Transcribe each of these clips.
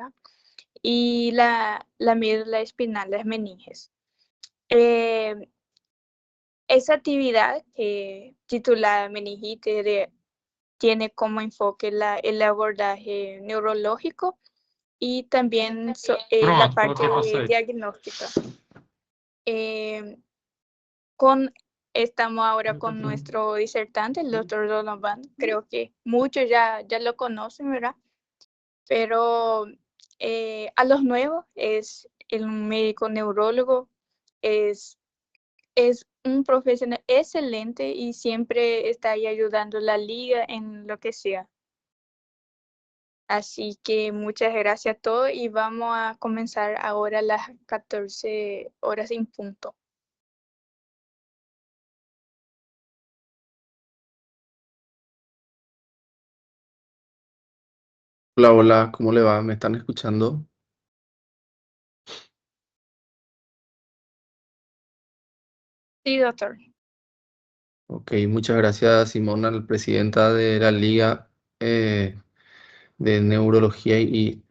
¿verdad? Y la médula espinal, las meninges. Eh, Esa actividad titulada meningitis tiene como enfoque el abordaje neurológico y también la parte diagnóstica. Eh, Estamos ahora con nuestro disertante, el doctor Donovan. Creo que muchos ya lo conocen, ¿verdad? Pero a los nuevos es el médico neurólogo, es un profesional excelente y siempre está ahí ayudando a la liga en lo que sea. Así que muchas gracias a todos y vamos a comenzar ahora a las 14 horas en punto. Hola, hola, ¿cómo le va? ¿Me están escuchando? Sí, doctor. Ok, muchas gracias, Simona, la presidenta de la Liga de Neurología y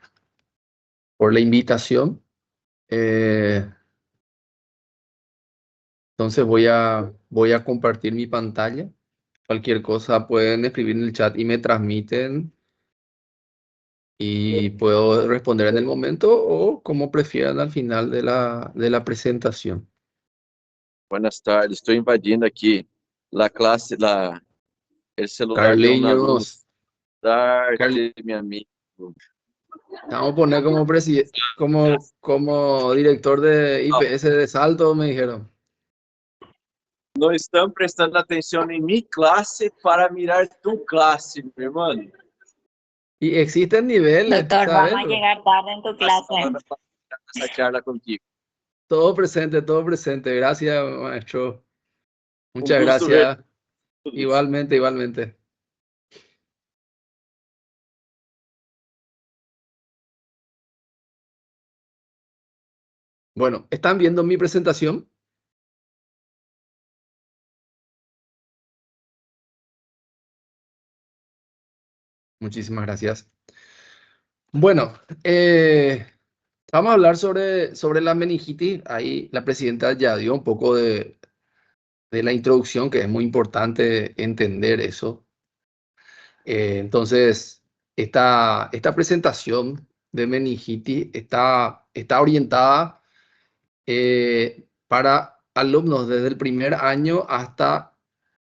por la invitación. Eh, entonces voy a compartir mi pantalla. Cualquier cosa pueden escribir en el chat y me transmiten y puedo responder en el momento o como prefieran al final de la presentación. Buenas tardes, estou invadindo aqui a classe, o celular de um aluno. Carlinhos, Tarde, meu amigo. vamos a poner como director de IPS de Salto, me dijeron. Não estão prestando atenção em minha classe para mirar tu classe, meu irmão. Y existen niveles, Doctor, ¿sabes? vamos a llegar tarde en tu clase. Essa charla contigo. Todo presente. Gracias, maestro. Muchas Un gusto gracias. ver. Igualmente, igualmente. Bueno, ¿están viendo mi presentación? Muchísimas gracias. Bueno, vamos a hablar sobre la meningitis. Ahí la presidenta ya dio un poco de la introducción, que es muy importante entender eso. Entonces, esta presentación de meningitis está orientada para alumnos desde el primer año hasta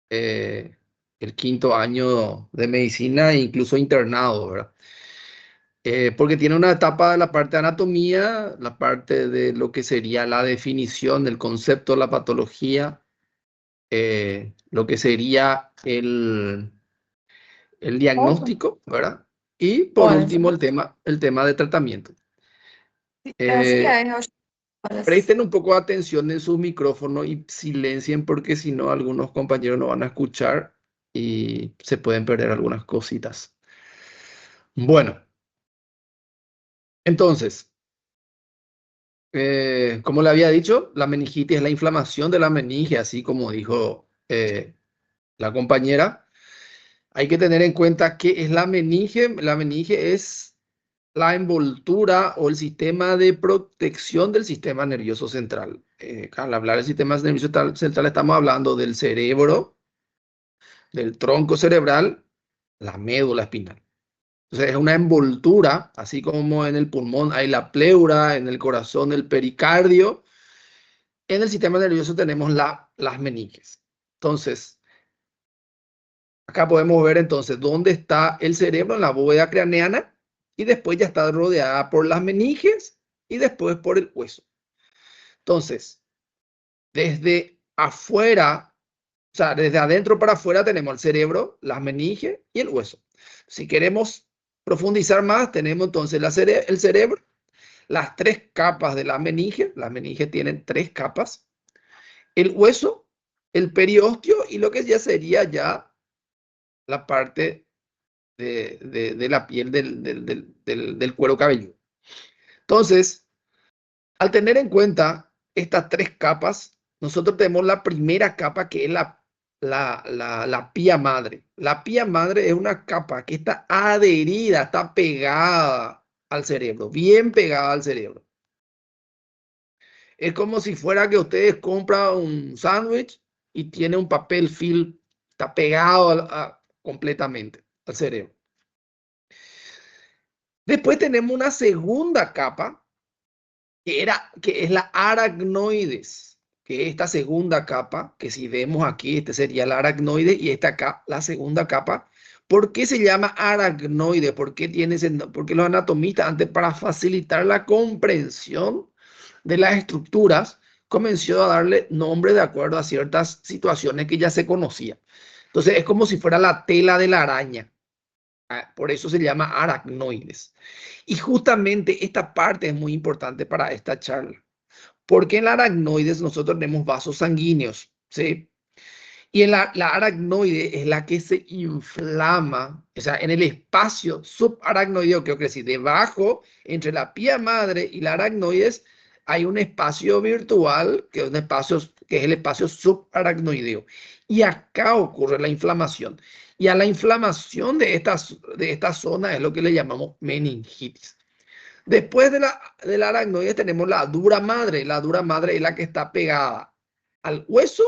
el quinto año de medicina e incluso internado, ¿verdad? Porque tiene una etapa de la parte de anatomía, la parte de lo que sería la definición del concepto de la patología, lo que sería el diagnóstico, ¿verdad? Y por último el tema de tratamiento. Presten un poco de atención en sus micrófonos y silencien porque si no algunos compañeros no van a escuchar y se pueden perder algunas cositas. Bueno, entonces, como le había dicho, la meningitis es la inflamación de la meninge, así como dijo la compañera. Hay que tener en cuenta qué es la meninge. La meninge es la envoltura o el sistema de protección del sistema nervioso central. Al hablar del sistema nervioso central estamos hablando del cerebro, del tronco cerebral, la médula espinal. Entonces es una envoltura, así como en el pulmón hay la pleura, en el corazón el pericardio. En el sistema nervioso tenemos las meninges. Entonces, acá podemos ver entonces dónde está el cerebro en la bóveda craneana y después ya está rodeada por las meninges y después por el hueso. Entonces, desde afuera, o sea, desde adentro para afuera tenemos el cerebro, las meninges y el hueso. Si queremos profundizar más, tenemos entonces el cerebro, las tres capas de la meninge. Las meninges tienen tres capas. El hueso, el periósteo y lo que ya sería ya la parte de la piel del cuero cabelludo. Entonces, al tener en cuenta estas tres capas, nosotros tenemos la primera capa que es la pía madre. La pía madre es una capa que está adherida, está pegada al cerebro, bien pegada al cerebro. Es como si fuera que ustedes compran un sándwich y tiene un papel film, está pegado completamente al cerebro. Después tenemos una segunda capa, que es la aracnoides, que es esta segunda capa, que si vemos aquí, este sería la aracnoide y esta acá, la segunda capa. ¿Por qué se llama aracnoide? Porque los anatomistas, antes para facilitar la comprensión de las estructuras, comenzó a darle nombre de acuerdo a ciertas situaciones que ya se conocían. Entonces es como si fuera la tela de la araña. Por eso se llama aracnoides. Y justamente esta parte es muy importante para esta charla. Porque en la aracnoides nosotros tenemos vasos sanguíneos, ¿sí? Y en la aracnoide es la que se inflama, o sea, en el espacio subaracnoideo, creo que decir, debajo, entre la pía madre y la aracnoides, hay un espacio virtual, que es el espacio subaracnoideo. Y acá ocurre la inflamación. Y a la inflamación de esta zona es lo que le llamamos meningitis. Después de la aracnoide tenemos la dura madre. La dura madre es la que está pegada al hueso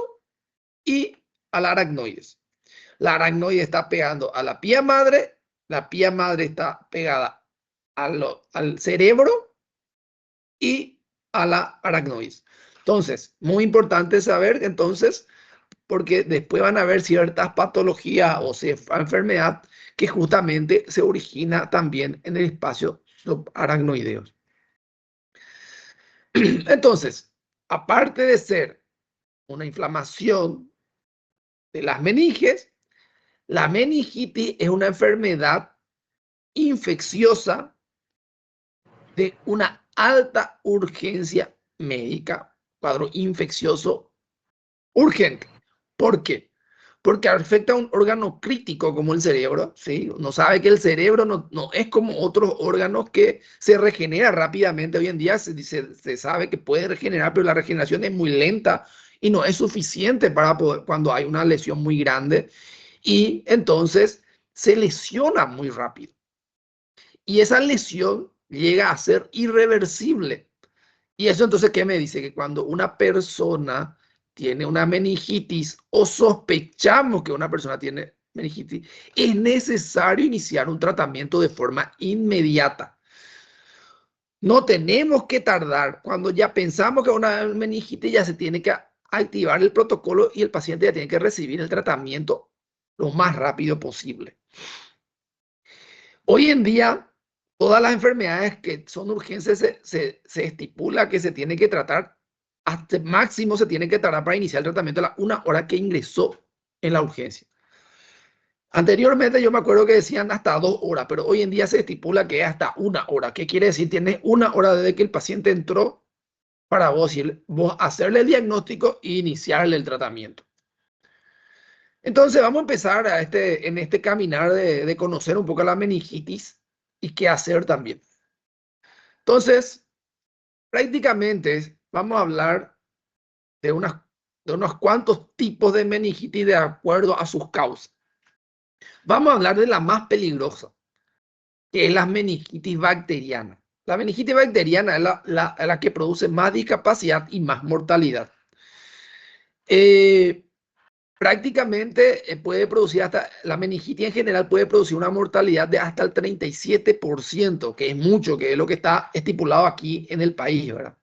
y a la aracnoides. La aracnoide está pegando a la pía madre está pegada al cerebro y a la aracnoides. Entonces, muy importante saber, entonces, porque después van a haber ciertas patologías o enfermedad que justamente se origina también en el espacio subaracnoideo. Entonces, aparte de ser una inflamación de las meninges, la meningitis es una enfermedad infecciosa de una alta urgencia médica, cuadro infeccioso urgente. ¿Por qué? Porque afecta a un órgano crítico como el cerebro, ¿sí? Uno sabe que el cerebro no es como otros órganos que se regenera rápidamente. Hoy en día se sabe que puede regenerar, pero la regeneración es muy lenta y no es suficiente para poder, cuando hay una lesión muy grande, y entonces se lesiona muy rápido. Y esa lesión llega a ser irreversible. Y eso entonces, ¿qué me dice? Que cuando una persona tiene una meningitis o sospechamos que una persona tiene meningitis, es necesario iniciar un tratamiento de forma inmediata. No tenemos que tardar. Cuando ya pensamos que una meningitis, ya se tiene que activar el protocolo y el paciente ya tiene que recibir el tratamiento lo más rápido posible. Hoy en día, todas las enfermedades que son urgentes se estipula que se tiene que tratar, hasta máximo se tiene que tardar para iniciar el tratamiento a la 1 hora que ingresó en la urgencia. Anteriormente yo me acuerdo que decían hasta 2 horas, pero hoy en día se estipula que es hasta 1 hora. ¿Qué quiere decir? Tienes 1 hora desde que el paciente entró para vos hacerle el diagnóstico e iniciarle el tratamiento. Entonces vamos a empezar en este caminar de conocer un poco la meningitis y qué hacer también. Entonces, prácticamente vamos a hablar de unos cuantos tipos de meningitis de acuerdo a sus causas. Vamos a hablar de la más peligrosa, que es la meningitis bacteriana. La meningitis bacteriana es la que produce más discapacidad y más mortalidad. Prácticamente puede producir la meningitis en general puede producir una mortalidad de hasta el 37%, que es mucho, que es lo que está estipulado aquí en el país, ¿verdad?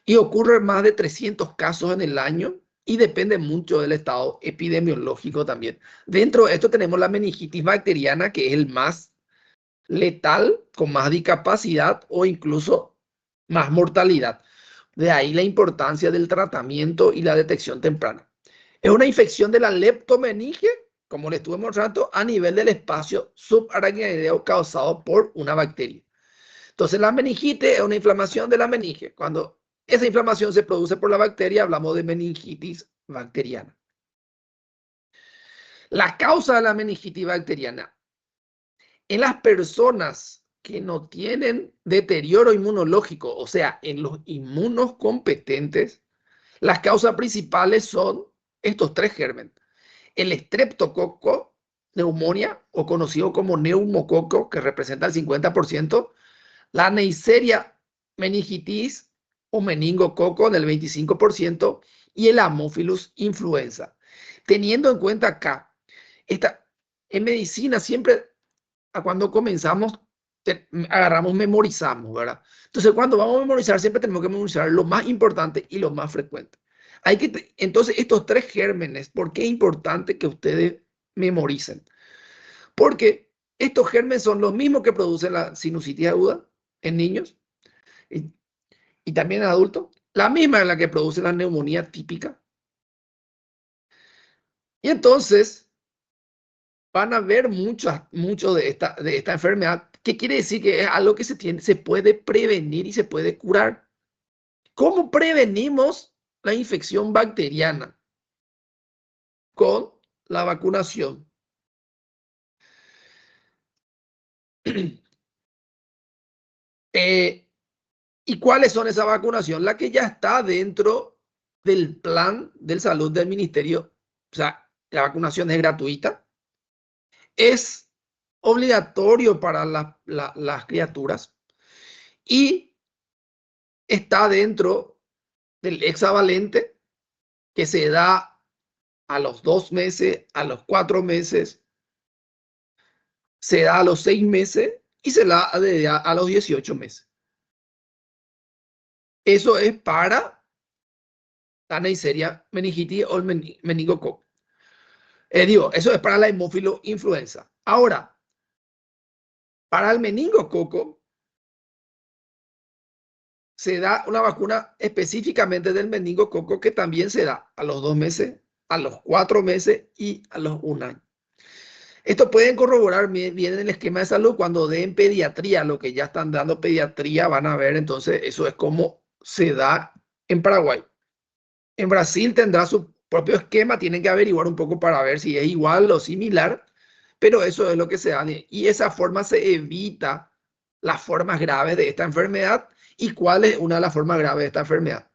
Y ocurre más de 300 casos en el año y depende mucho del estado epidemiológico también. Dentro de esto tenemos la meningitis bacteriana, que es el más letal, con más discapacidad o incluso más mortalidad. De ahí la importancia del tratamiento y la detección temprana. Es una infección de la leptomeninge, como le estuve mostrando, a nivel del espacio subaracnoideo causado por una bacteria. Entonces, la meningitis es una inflamación de la meninge. Cuando esa inflamación se produce por la bacteria, hablamos de meningitis bacteriana. La causa de la meningitis bacteriana. En las personas que no tienen deterioro inmunológico, o sea, en los inmunos competentes, las causas principales son estos 3 gérmenes. El estreptococo, neumonía, o conocido como neumococo, que representa el 50%, la Neisseria meningitis o meningococo en el 25% y el Haemophilus influenza. Teniendo en cuenta acá, en medicina siempre cuando comenzamos agarramos, memorizamos, ¿verdad? Entonces cuando vamos a memorizar siempre tenemos que memorizar lo más importante y lo más frecuente. Entonces estos 3 gérmenes, ¿por qué es importante que ustedes memoricen? Porque estos gérmenes son los mismos que producen la sinusitis aguda en niños y también en adultos. La misma es la que produce la neumonía típica. Y entonces van a ver mucho de esta enfermedad, que quiere decir que es algo que se puede prevenir y se puede curar. ¿Cómo prevenimos la infección bacteriana? Con la vacunación. ¿Y cuáles son esas vacunaciones? La que ya está dentro del plan de salud del ministerio. O sea, la vacunación es gratuita. Es obligatorio para las criaturas. Y está dentro del hexavalente que se da a los 2 meses, a los 4 meses, se da a los 6 meses y se da a los 18 meses. Eso es para la Neisseria meningitis o el meningococo. Eso es para la Haemophilus influenza. Ahora, para el meningococo se da una vacuna específicamente del meningococo que también se da a los 2 meses, a los 4 meses y a los 1 año. Esto pueden corroborar bien en el esquema de salud cuando den pediatría, lo que ya están dando pediatría, van a ver entonces eso es como se da en Paraguay. En Brasil tendrá su propio esquema, tienen que averiguar un poco para ver si es igual o similar, pero eso es lo que se da. Y esa forma se evita las formas graves de esta enfermedad. ¿Y cuál es una de las formas graves de esta enfermedad?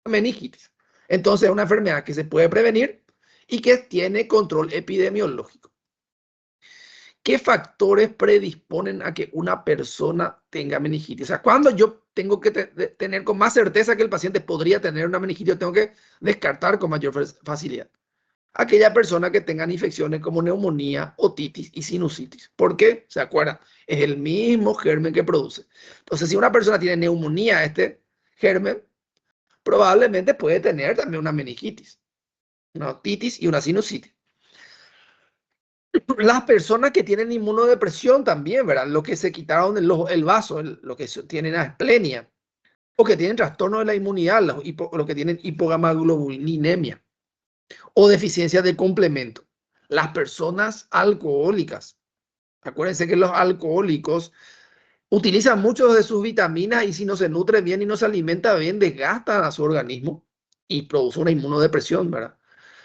La meningitis. Entonces es una enfermedad que se puede prevenir y que tiene control epidemiológico. ¿Qué factores predisponen a que una persona tenga meningitis? O sea, cuando yo tengo que tener con más certeza que el paciente podría tener una meningitis, yo tengo que descartar con mayor facilidad aquella persona que tengan infecciones como neumonía, otitis y sinusitis. ¿Por qué? ¿Se acuerdan? Es el mismo germen que produce. Entonces, si una persona tiene neumonía, este germen probablemente puede tener también una meningitis, una otitis y una sinusitis. Las personas que tienen inmunodepresión también, ¿verdad? Los que se quitaron el vaso, los que tienen asplenia, o que tienen trastorno de la inmunidad, los que tienen hipogamaglobulinemia, o deficiencia de complemento. Las personas alcohólicas. Acuérdense que los alcohólicos utilizan muchas de sus vitaminas y si no se nutre bien y no se alimenta bien, desgastan a su organismo y produce una inmunodepresión, ¿verdad?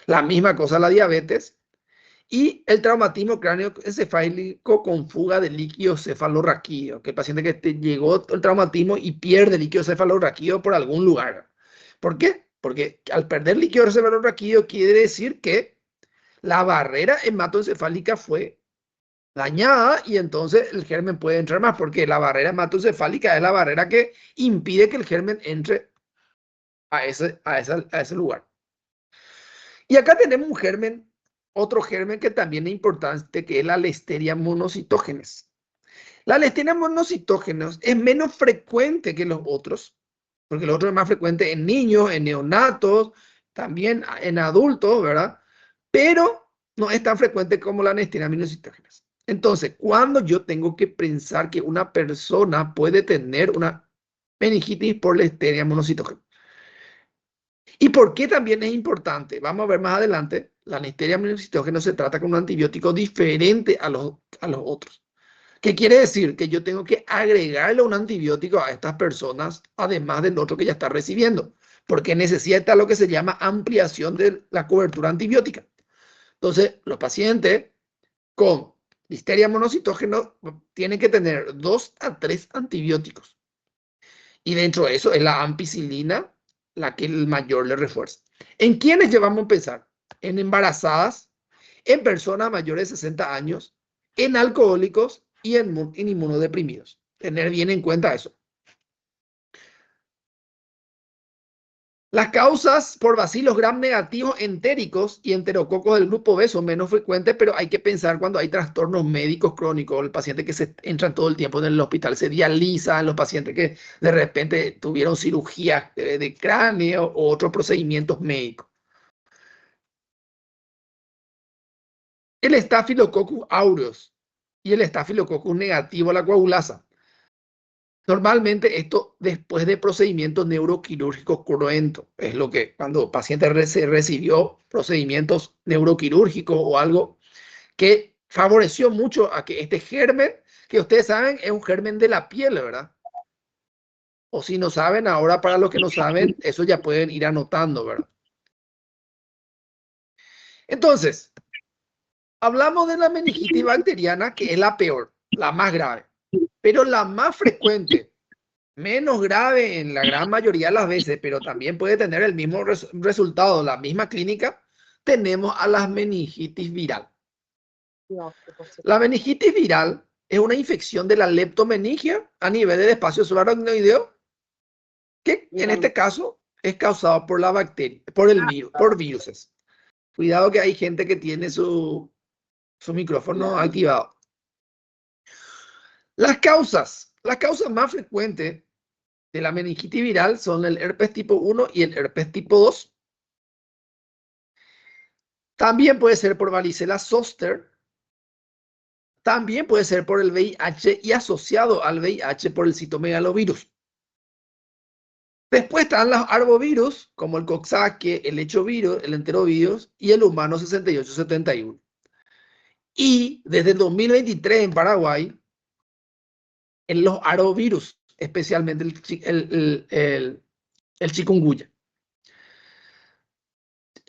La misma cosa la diabetes. Y el traumatismo cráneoencefálico con fuga de líquido cefalorraquídeo, que el paciente que llegó el traumatismo y pierde líquido cefalorraquídeo por algún lugar. ¿Por qué? Porque al perder líquido cefalorraquídeo quiere decir que la barrera hematoencefálica fue dañada y entonces el germen puede entrar más, porque la barrera hematoencefálica es la barrera que impide que el germen entre a ese lugar. Y acá tenemos un germen, otro germen que también es importante, que es la Listeria monocitógenes. La Listeria monocitógenes es menos frecuente que los otros, porque los otros es más frecuente en niños, en neonatos, también en adultos, ¿verdad? Pero no es tan frecuente como la Listeria monocitógenes. Entonces, cuando yo tengo que pensar que una persona puede tener una meningitis por Listeria monocitógenes. ¿Y por qué también es importante? Vamos a ver más adelante. La Listeria monocitógena se trata con un antibiótico diferente a los otros. ¿Qué quiere decir? Que yo tengo que agregarle un antibiótico a estas personas, además del otro que ya está recibiendo, porque necesita lo que se llama ampliación de la cobertura antibiótica. Entonces, los pacientes con Listeria monocitógena tienen que tener 2 a 3 antibióticos. Y dentro de eso es la ampicilina la que el mayor le refuerza. ¿En quiénes llevamos a pensar? En embarazadas, en personas mayores de 60 años, en alcohólicos y en inmunodeprimidos. Tener bien en cuenta eso. Las causas por bacilos gram negativos entéricos y enterococos del grupo B son menos frecuentes, pero hay que pensar cuando hay trastornos médicos crónicos, el paciente que se entran todo el tiempo en el hospital, se dializan, los pacientes que de repente tuvieron cirugía de cráneo o otros procedimientos médicos. El Staphylococcus aureus y el Staphylococcus negativo a la coagulasa. Normalmente esto después de procedimientos neuroquirúrgicos cruentos. Es lo que cuando el paciente recibió procedimientos neuroquirúrgicos o algo que favoreció mucho a que este germen, que ustedes saben, es un germen de la piel, ¿verdad? O si no saben, ahora para los que no saben, eso ya pueden ir anotando, ¿verdad? Entonces, hablamos de la meningitis bacteriana, que es la peor, la más grave, pero la más frecuente, menos grave en la gran mayoría de las veces, pero también puede tener el mismo resultado, la misma clínica, tenemos a la meningitis viral. La meningitis viral es una infección de la leptomeningia a nivel del espacio subaracnoideo, que en este caso es causado por la bacteria, por el virus, por viruses. Cuidado que hay gente que tiene su micrófono activado. Las causas más frecuentes de la meningitis viral son el herpes tipo 1 y el herpes tipo 2. También puede ser por varicela zoster. También puede ser por el VIH y asociado al VIH por el citomegalovirus. Después están los arbovirus, como el coxsackie, el hechovirus, el enterovirus y el humano 6871. Y desde el 2023 en Paraguay, en los arbovirus, especialmente el chikungunya.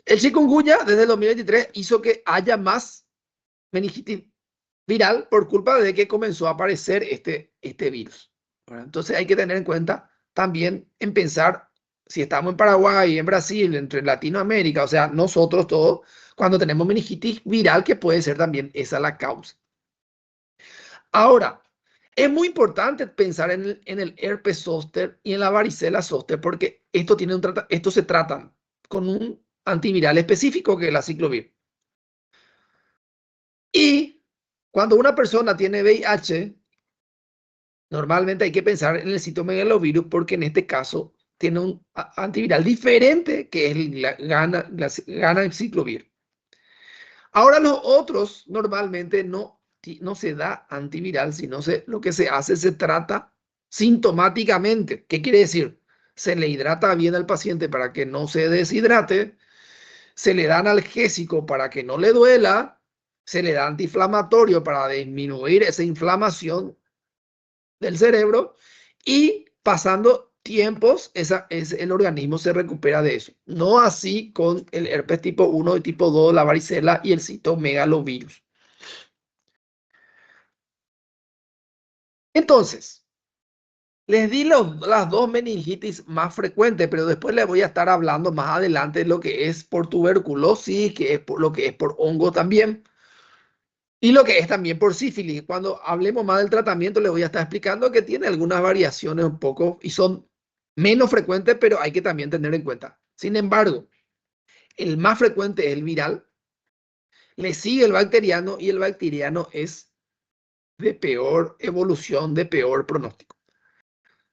El chikungunya desde el 2023 hizo que haya más meningitis viral por culpa de que comenzó a aparecer este virus. Bueno, entonces hay que tener en cuenta también en pensar si estamos en Paraguay, en Brasil, entre Latinoamérica, o sea, nosotros todos, cuando tenemos meningitis viral, que puede ser también esa la causa. Ahora, es muy importante pensar en el herpes zóster y en la varicela zóster, porque esto se tratan con un antiviral específico que es la aciclovir. Y cuando una persona tiene VIH, normalmente hay que pensar en el citomegalovirus porque en este caso tiene un antiviral diferente que es la Ganaciclovir. Ahora los otros normalmente no se da antiviral, sino lo que se hace se trata sintomáticamente. ¿Qué quiere decir? Se le hidrata bien al paciente para que no se deshidrate, se le da analgésico para que no le duela, se le da antiinflamatorio para disminuir esa inflamación del cerebro y pasando tiempos el organismo se recupera de eso. No así con el herpes tipo 1 y tipo 2, la varicela y el citomegalovirus. Entonces, les di las dos meningitis más frecuentes, pero después les voy a estar hablando más adelante de lo que es por tuberculosis, que es lo que es por hongo también. Y lo que es también por sífilis. Cuando hablemos más del tratamiento, les voy a estar explicando que tiene algunas variaciones un poco y son menos frecuentes, pero hay que también tener en cuenta. Sin embargo, el más frecuente es el viral, le sigue el bacteriano y el bacteriano es de peor evolución, de peor pronóstico.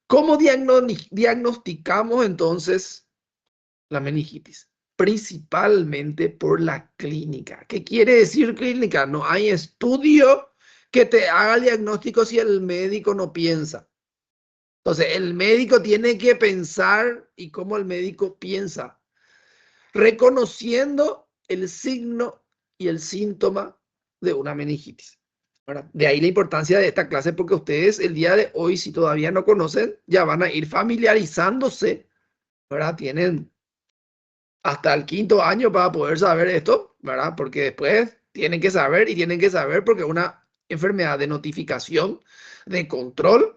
¿Cómo diagnosticamos entonces la meningitis? Principalmente por la clínica. ¿Qué quiere decir clínica? No hay estudio que te haga el diagnóstico si el médico no piensa. Entonces, el médico tiene que pensar y cómo el médico piensa, reconociendo el signo y el síntoma de una meningitis. ¿Verdad? De ahí la importancia de esta clase, porque ustedes el día de hoy, si todavía no conocen, ya van a ir familiarizándose, ¿verdad? Tienen hasta el 5.º año para poder saber esto, ¿verdad? Porque después tienen que saber y tienen que saber porque es una enfermedad de notificación, de control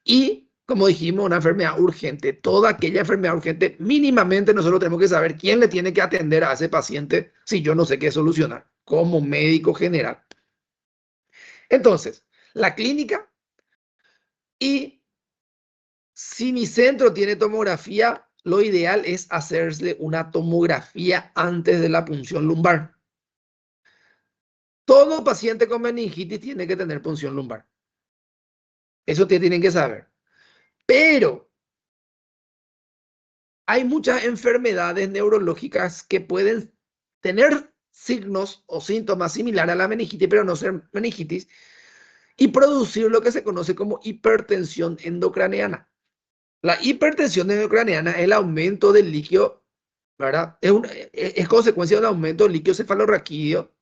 y, como dijimos, una enfermedad urgente. Toda aquella enfermedad urgente, mínimamente nosotros tenemos que saber quién le tiene que atender a ese paciente si yo no sé qué solucionar, como médico general. Entonces, la clínica Y si mi centro tiene tomografía, lo ideal es hacerle una tomografía antes de la punción lumbar. Todo paciente con meningitis tiene que tener punción lumbar. Eso tienen que saber. Pero hay muchas enfermedades neurológicas que pueden tener signos o síntomas similares a la meningitis, pero no ser meningitis, y producir lo que se conoce como hipertensión endocraneana. La hipertensión endocraneana es el aumento del líquido, ¿verdad? Es consecuencia del aumento del líquido cefalorraquídeo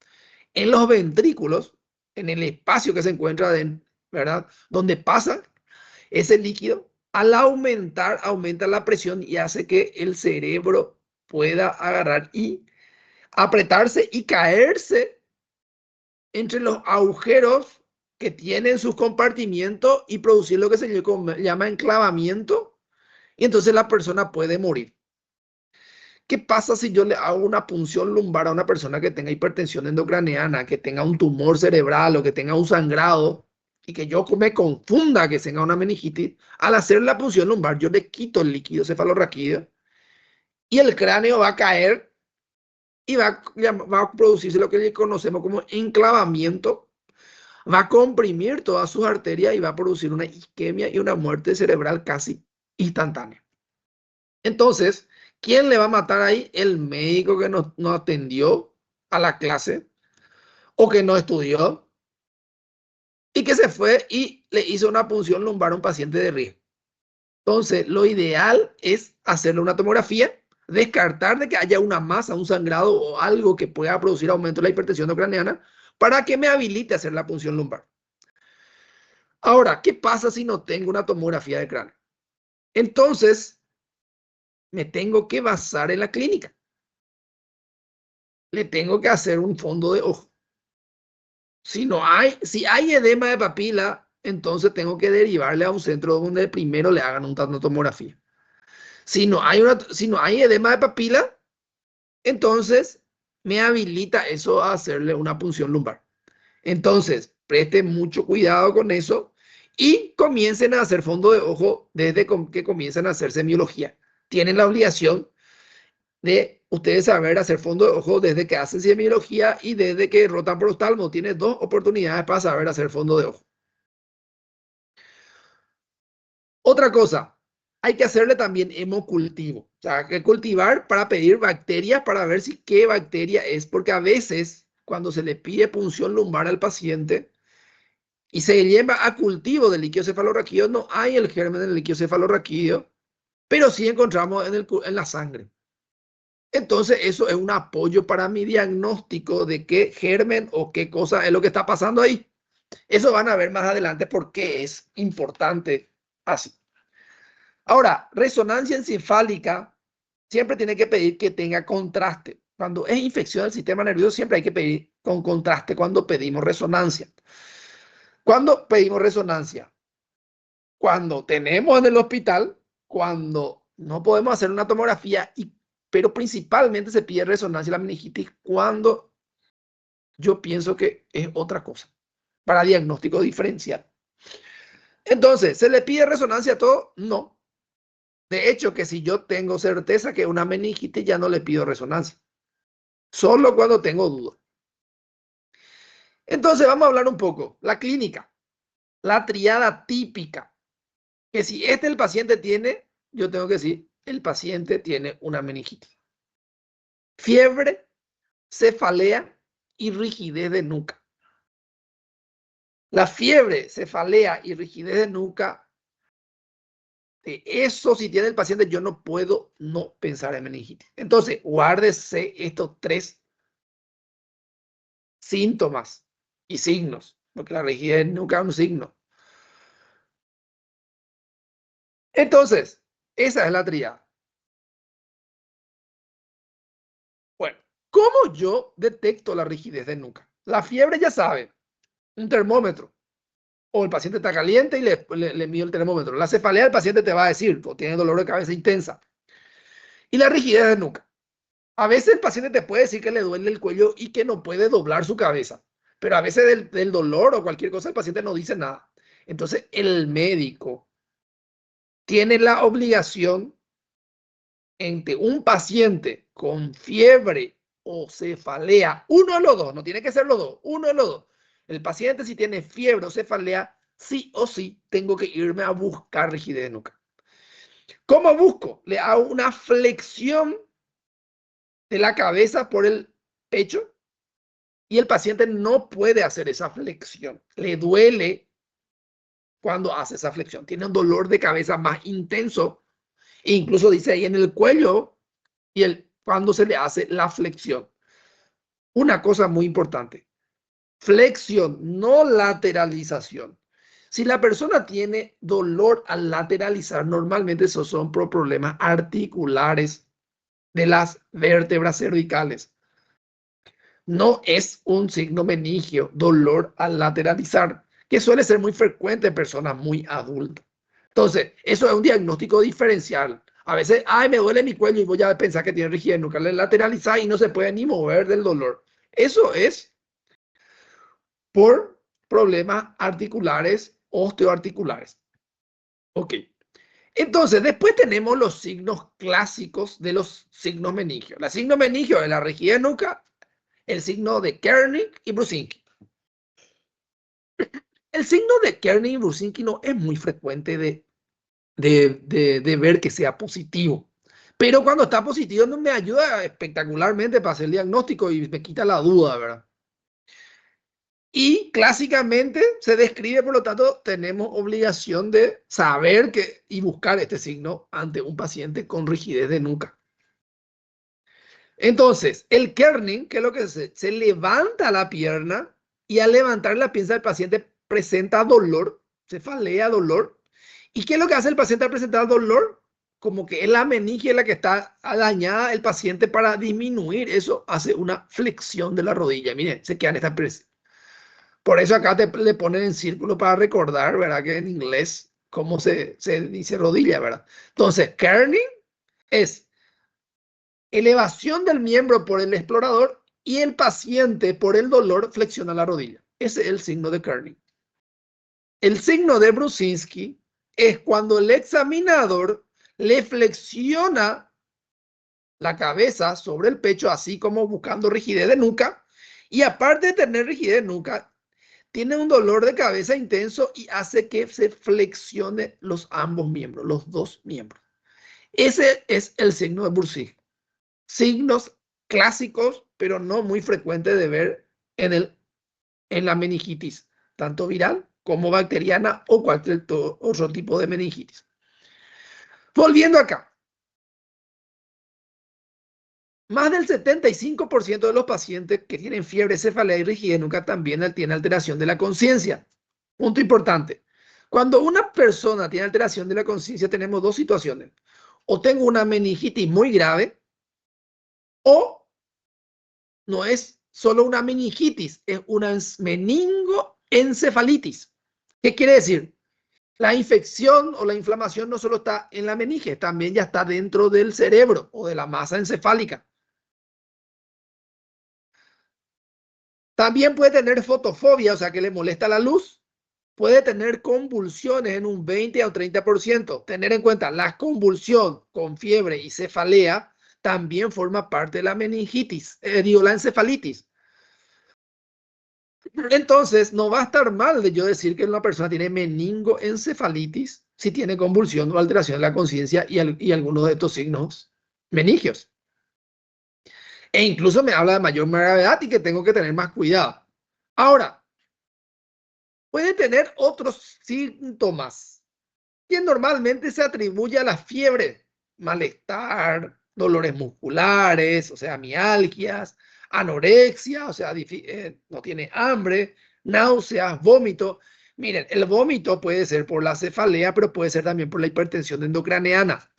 en los ventrículos, en el espacio que se encuentra dentro, ¿verdad? Donde pasa ese líquido. Al aumentar, aumenta la presión y hace que el cerebro pueda agarrar y apretarse y caerse entre los agujeros que tienen sus compartimientos y producir lo que se llama enclavamiento, y entonces la persona puede morir. ¿Qué pasa si yo le hago una punción lumbar a una persona que tenga hipertensión endocraneana, que tenga un tumor cerebral o que tenga un sangrado, y que yo me confunda que tenga una meningitis? Al hacer la punción lumbar, yo le quito el líquido cefalorraquídeo y el cráneo va a caer y va a producirse lo que conocemos como enclavamiento, va a comprimir todas sus arterias y va a producir una isquemia y una muerte cerebral casi instantánea. Entonces, ¿quién le va a matar ahí? El médico que no atendió a la clase o que no estudió y que se fue y le hizo una punción lumbar a un paciente de riesgo. Entonces, lo ideal es hacerle una tomografía, descartar de que haya una masa, un sangrado o algo que pueda producir aumento de la hipertensión endocraneana para que me habilite a hacer la punción lumbar. Ahora, ¿qué pasa si no tengo una tomografía de cráneo? Entonces, me tengo que basar en la clínica. Le tengo que hacer un fondo de ojo. Si hay edema de papila, entonces tengo que derivarle a un centro donde primero le hagan una tomografía. Si no hay edema de papila, entonces me habilita eso a hacerle una punción lumbar. Entonces, presten mucho cuidado con eso y comiencen a hacer fondo de ojo desde que comiencen a hacer semiología. Tienen la obligación de ustedes saber hacer fondo de ojo desde que hacen semiología y desde que rotan por oftalmo. Tienes 2 oportunidades para saber hacer fondo de ojo. Otra cosa, hay que hacerle también hemocultivo. O sea, hay que cultivar para pedir bacterias para ver si qué bacteria es, porque a veces cuando se le pide punción lumbar al paciente y se lleva a cultivo del líquido cefalorraquídeo, no hay el germen del líquido cefalorraquídeo, pero sí encontramos en la sangre. Entonces, eso es un apoyo para mi diagnóstico de qué germen o qué cosa es lo que está pasando ahí. Eso van a ver más adelante por qué es importante así. Ahora, resonancia encefálica siempre tiene que pedir que tenga contraste. Cuando es infección del sistema nervioso, siempre hay que pedir con contraste cuando pedimos resonancia. ¿Cuándo pedimos resonancia? Cuando tenemos en el hospital, cuando no podemos hacer una tomografía, pero principalmente se pide resonancia de la meningitis cuando yo pienso que es otra cosa, para diagnóstico diferencial. Entonces, ¿se le pide resonancia a todo? No. De hecho, que si yo tengo certeza que es una meningitis, ya no le pido resonancia. Solo cuando tengo duda. Entonces, vamos a hablar un poco. La clínica. La triada típica. Que si el paciente tiene, yo tengo que decir, el paciente tiene una meningitis. Fiebre, cefalea y rigidez de nuca. La fiebre, cefalea y rigidez de nuca, de eso si tiene el paciente, yo no puedo no pensar en meningitis. Entonces, guárdese estos 3 síntomas y signos, porque la rigidez de nuca es un signo. Entonces, esa es la tríada. Bueno, ¿cómo yo detecto la rigidez de nuca? La fiebre, ya sabe, un termómetro. O el paciente está caliente y le mido el termómetro. La cefalea, el paciente te va a decir, o tiene dolor de cabeza intensa. Y la rigidez de nuca. A veces el paciente te puede decir que le duele el cuello y que no puede doblar su cabeza. Pero a veces del dolor o cualquier cosa, el paciente no dice nada. Entonces, el médico tiene la obligación entre un paciente con fiebre o cefalea, uno de los dos, no tiene que ser los dos, uno de los dos. El paciente, si tiene fiebre o cefalea, sí o sí tengo que irme a buscar rigidez de nuca. ¿Cómo busco? Le hago una flexión de la cabeza por el pecho y el paciente no puede hacer esa flexión. Le duele cuando hace esa flexión. Tiene un dolor de cabeza más intenso. E incluso dice ahí en el cuello y cuando se le hace la flexión. Una cosa muy importante. Flexión, no lateralización. Si la persona tiene dolor al lateralizar, normalmente esos son por problemas articulares de las vértebras cervicales. No es un signo meningio, dolor al lateralizar, que suele ser muy frecuente en personas muy adultas. Entonces, eso es un diagnóstico diferencial. A veces, ay, me duele mi cuello y voy a pensar que tiene rigidez nucal lateralizada y no se puede ni mover del dolor. Eso es por problemas articulares, osteoarticulares. Ok. Entonces, después tenemos los signos clásicos de los signos meningios. El signo meningio de la rigidez nuca, el signo de Kernig y Brusinski. El signo de Kernig y Brusinski no es muy frecuente de ver que sea positivo. Pero cuando está positivo no me ayuda espectacularmente para hacer el diagnóstico y me quita la duda, ¿verdad? Y clásicamente se describe, por lo tanto, tenemos obligación de saber y buscar este signo ante un paciente con rigidez de nuca. Entonces, el Kernig, que es lo que se levanta la pierna y al levantar la pierna el paciente presenta dolor, cefalea, dolor. ¿Y qué es lo que hace el paciente al presentar dolor? Como que es la meninge la que está dañada el paciente para disminuir eso, hace una flexión de la rodilla. Miren, se queda en esta presión. Por eso acá le ponen en círculo para recordar, ¿verdad? Que en inglés, cómo se dice rodilla, ¿verdad? Entonces, Kernig es elevación del miembro por el explorador y el paciente por el dolor flexiona la rodilla. Ese es el signo de Kernig. El signo de Brusinski es cuando el examinador le flexiona la cabeza sobre el pecho, así como buscando rigidez de nuca, y aparte de tener rigidez de nuca, tiene un dolor de cabeza intenso y hace que se flexione ambos miembros, los dos miembros. Ese es el signo de Brusinski. Signos clásicos, pero no muy frecuentes de ver en la meningitis, tanto viral como bacteriana o cualquier otro tipo de meningitis. Volviendo acá. Más del 75% de los pacientes que tienen fiebre, cefalea y rigidez nuca también tienen alteración de la conciencia. Punto importante. Cuando una persona tiene alteración de la conciencia, tenemos dos situaciones. O tengo una meningitis muy grave, o no es solo una meningitis, es una meningoencefalitis. ¿Qué quiere decir? La infección o la inflamación no solo está en la meninge, también ya está dentro del cerebro o de la masa encefálica. También puede tener fotofobia, o sea que le molesta la luz. Puede tener convulsiones en un 20 o 30%. Tener en cuenta, la convulsión con fiebre y cefalea también forma parte de la meningitis, la encefalitis. Entonces, no va a estar mal de yo decir que una persona tiene meningoencefalitis si tiene convulsión o alteración de la conciencia y algunos de estos signos meningios. E incluso me habla de mayor gravedad y que tengo que tener más cuidado. Ahora, puede tener otros síntomas que normalmente se atribuye a la fiebre, malestar, dolores musculares, o sea, mialgias, anorexia, o sea, no tiene hambre, náuseas, vómito. Miren, el vómito puede ser por la cefalea, pero puede ser también por la hipertensión endocraneana.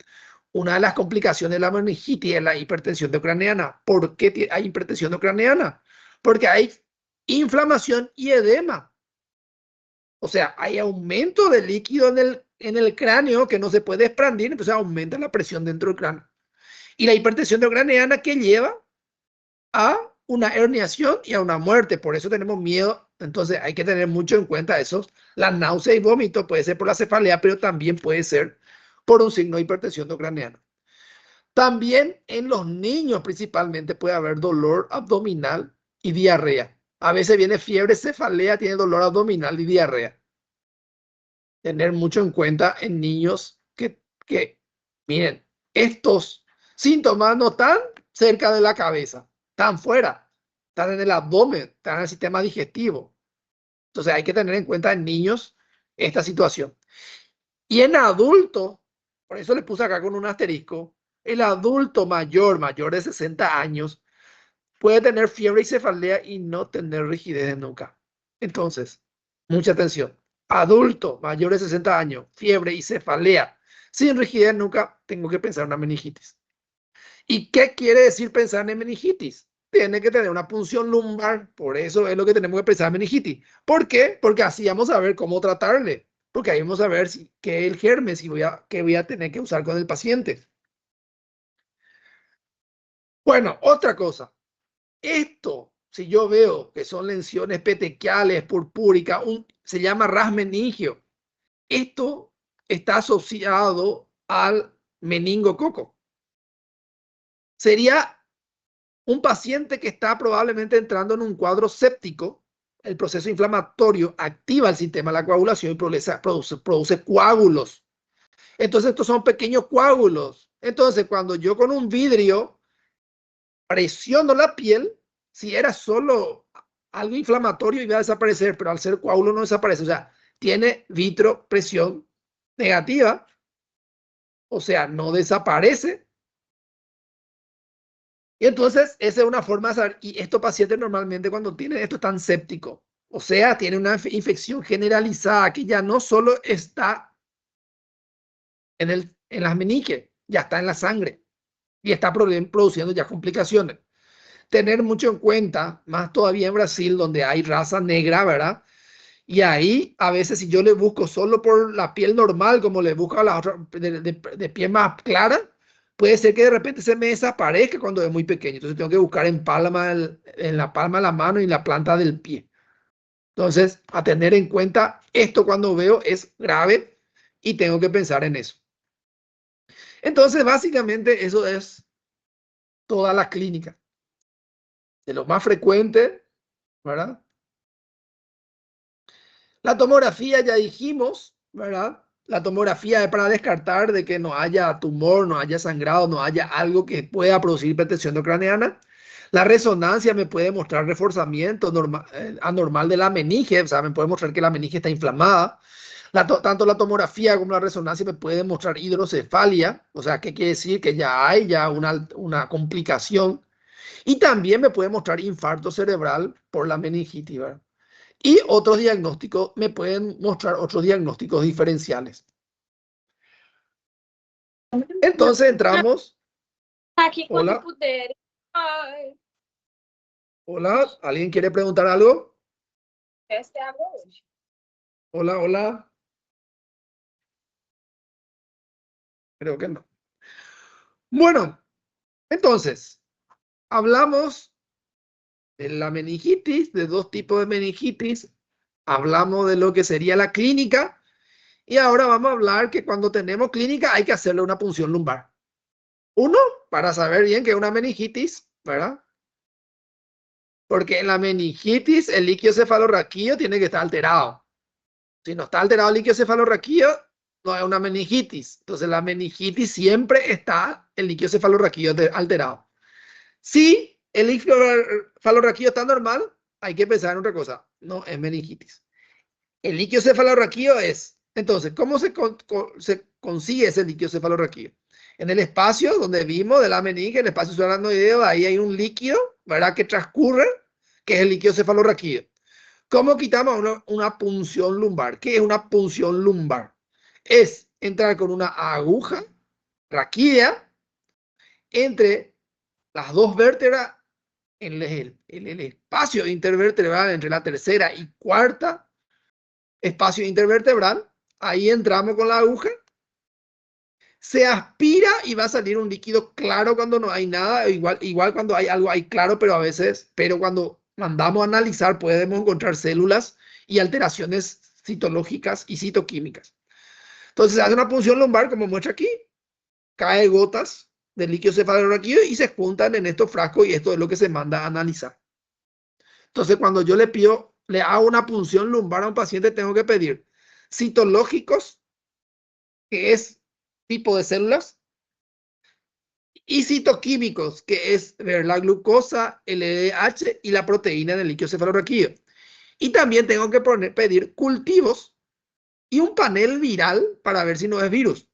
Una de las complicaciones de la meningitis es la hipertensión endocraneana. ¿Por qué hay hipertensión endocraneana? Porque hay inflamación y edema. O sea, hay aumento de líquido en el cráneo que no se puede expandir, entonces aumenta la presión dentro del cráneo. Y la hipertensión endocraneana que lleva a una herniación y a una muerte. Por eso tenemos miedo Entonces hay que tener mucho en cuenta eso. La náusea y vómito puede ser por la cefalea, pero también puede ser por un signo de hipertensión intracraneana. También en los niños principalmente puede haber dolor abdominal y diarrea. A veces viene fiebre, cefalea, tiene dolor abdominal y diarrea. Tener mucho en cuenta en niños que miren, estos síntomas no están cerca de la cabeza, están fuera, están en el abdomen, están en el sistema digestivo. Entonces hay que tener en cuenta en niños esta situación. Y en adultos, por eso le puse acá con un asterisco, el adulto mayor de 60 años, puede tener fiebre y cefalea y no tener rigidez de nuca. Entonces, mucha atención. Adulto mayor de 60 años, fiebre y cefalea, sin rigidez de nuca, tengo que pensar en una meningitis. ¿Y qué quiere decir pensar en meningitis? Tiene que tener una punción lumbar, por eso es lo que tenemos que pensar en meningitis. ¿Por qué? Porque así vamos a ver cómo tratarle. Porque ahí vamos a ver qué es el germen, qué voy a tener que usar con el paciente. Bueno, otra cosa. Esto, si yo veo que son lesiones petequiales, purpúricas, se llama ras meningio. Esto está asociado al meningococo. Sería un paciente que está probablemente entrando en un cuadro séptico. El proceso inflamatorio activa el sistema de la coagulación y produce coágulos. Entonces, estos son pequeños coágulos. Entonces, cuando yo con un vidrio presiono la piel, si era solo algo inflamatorio iba a desaparecer, pero al ser coágulo no desaparece. O sea, tiene vitropresión negativa, o sea, no desaparece. Y entonces, esa es una forma de saber. Y estos pacientes normalmente cuando tienen esto están sépticos. O sea, tiene una infección generalizada que ya no solo está en las meninges, ya está en la sangre y está produciendo ya complicaciones. Tener mucho en cuenta, más todavía en Brasil, donde hay raza negra, ¿verdad? Y ahí, a veces, si yo le busco solo por la piel normal, como le busco a la otra de piel más clara, puede ser que de repente se me desaparezca cuando es muy pequeño. Entonces tengo que buscar en la palma de la mano y en la planta del pie. Entonces, a tener en cuenta, esto cuando veo es grave y tengo que pensar en eso. Entonces, básicamente, eso es toda la clínica. De lo más frecuente, ¿verdad? La tomografía ya dijimos, ¿verdad? La tomografía es para descartar de que no haya tumor, no haya sangrado, no haya algo que pueda producir hipertensión endocraneana. La resonancia me puede mostrar reforzamiento anormal de la meninge, o sea, me puede mostrar que la meninge está inflamada. Tanto la tomografía como la resonancia me pueden mostrar hidrocefalia, o sea, ¿qué quiere decir? Que ya hay una complicación. Y también me puede mostrar infarto cerebral por la meningitis, ¿verdad? Y otros diagnósticos me pueden mostrar otros diagnósticos diferenciales. Entonces entramos. Hola. Hola, ¿alguien quiere preguntar algo? Hola, hola. Creo que no. Bueno, entonces, hablamos de la meningitis, de dos tipos de meningitis. Hablamos de lo que sería la clínica. Y ahora vamos a hablar que cuando tenemos clínica hay que hacerle una punción lumbar. Uno, para saber bien que es una meningitis, ¿verdad? Porque en la meningitis el líquido cefalorraquídeo tiene que estar alterado. Si no está alterado el líquido cefalorraquídeo, no es una meningitis. Entonces la meningitis siempre está el líquido cefalorraquídeo alterado. Si el líquido cefalorraquídeo está normal, hay que pensar en otra cosa. No es meningitis. El líquido cefalorraquídeo es. Entonces, ¿cómo se consigue ese líquido cefalorraquídeo? En el espacio donde vimos de la meninge, el espacio subaracnoideo, ahí hay un líquido, ¿verdad? Que transcurre, que es el líquido cefalorraquídeo. ¿Cómo quitamos una punción lumbar? ¿Qué es una punción lumbar? Es entrar con una aguja raquídea entre las dos vértebras en el espacio intervertebral entre la tercera y cuarta espacio intervertebral. Ahí entramos con la aguja. Se aspira y va a salir un líquido claro cuando no hay nada. Igual cuando hay algo hay claro, pero a veces, pero cuando mandamos a analizar, podemos encontrar células y alteraciones citológicas y citoquímicas. Entonces se hace una punción lumbar, como muestra aquí, cae gotas de líquido cefalorraquídeo y se juntan en estos frascos y esto es lo que se manda a analizar. Entonces cuando yo le hago una punción lumbar a un paciente, tengo que pedir citológicos, que es tipo de células, y citoquímicos, que es ver la glucosa, el LDH y la proteína del líquido cefalorraquídeo. Y también tengo que pedir cultivos y un panel viral para ver si no es virus.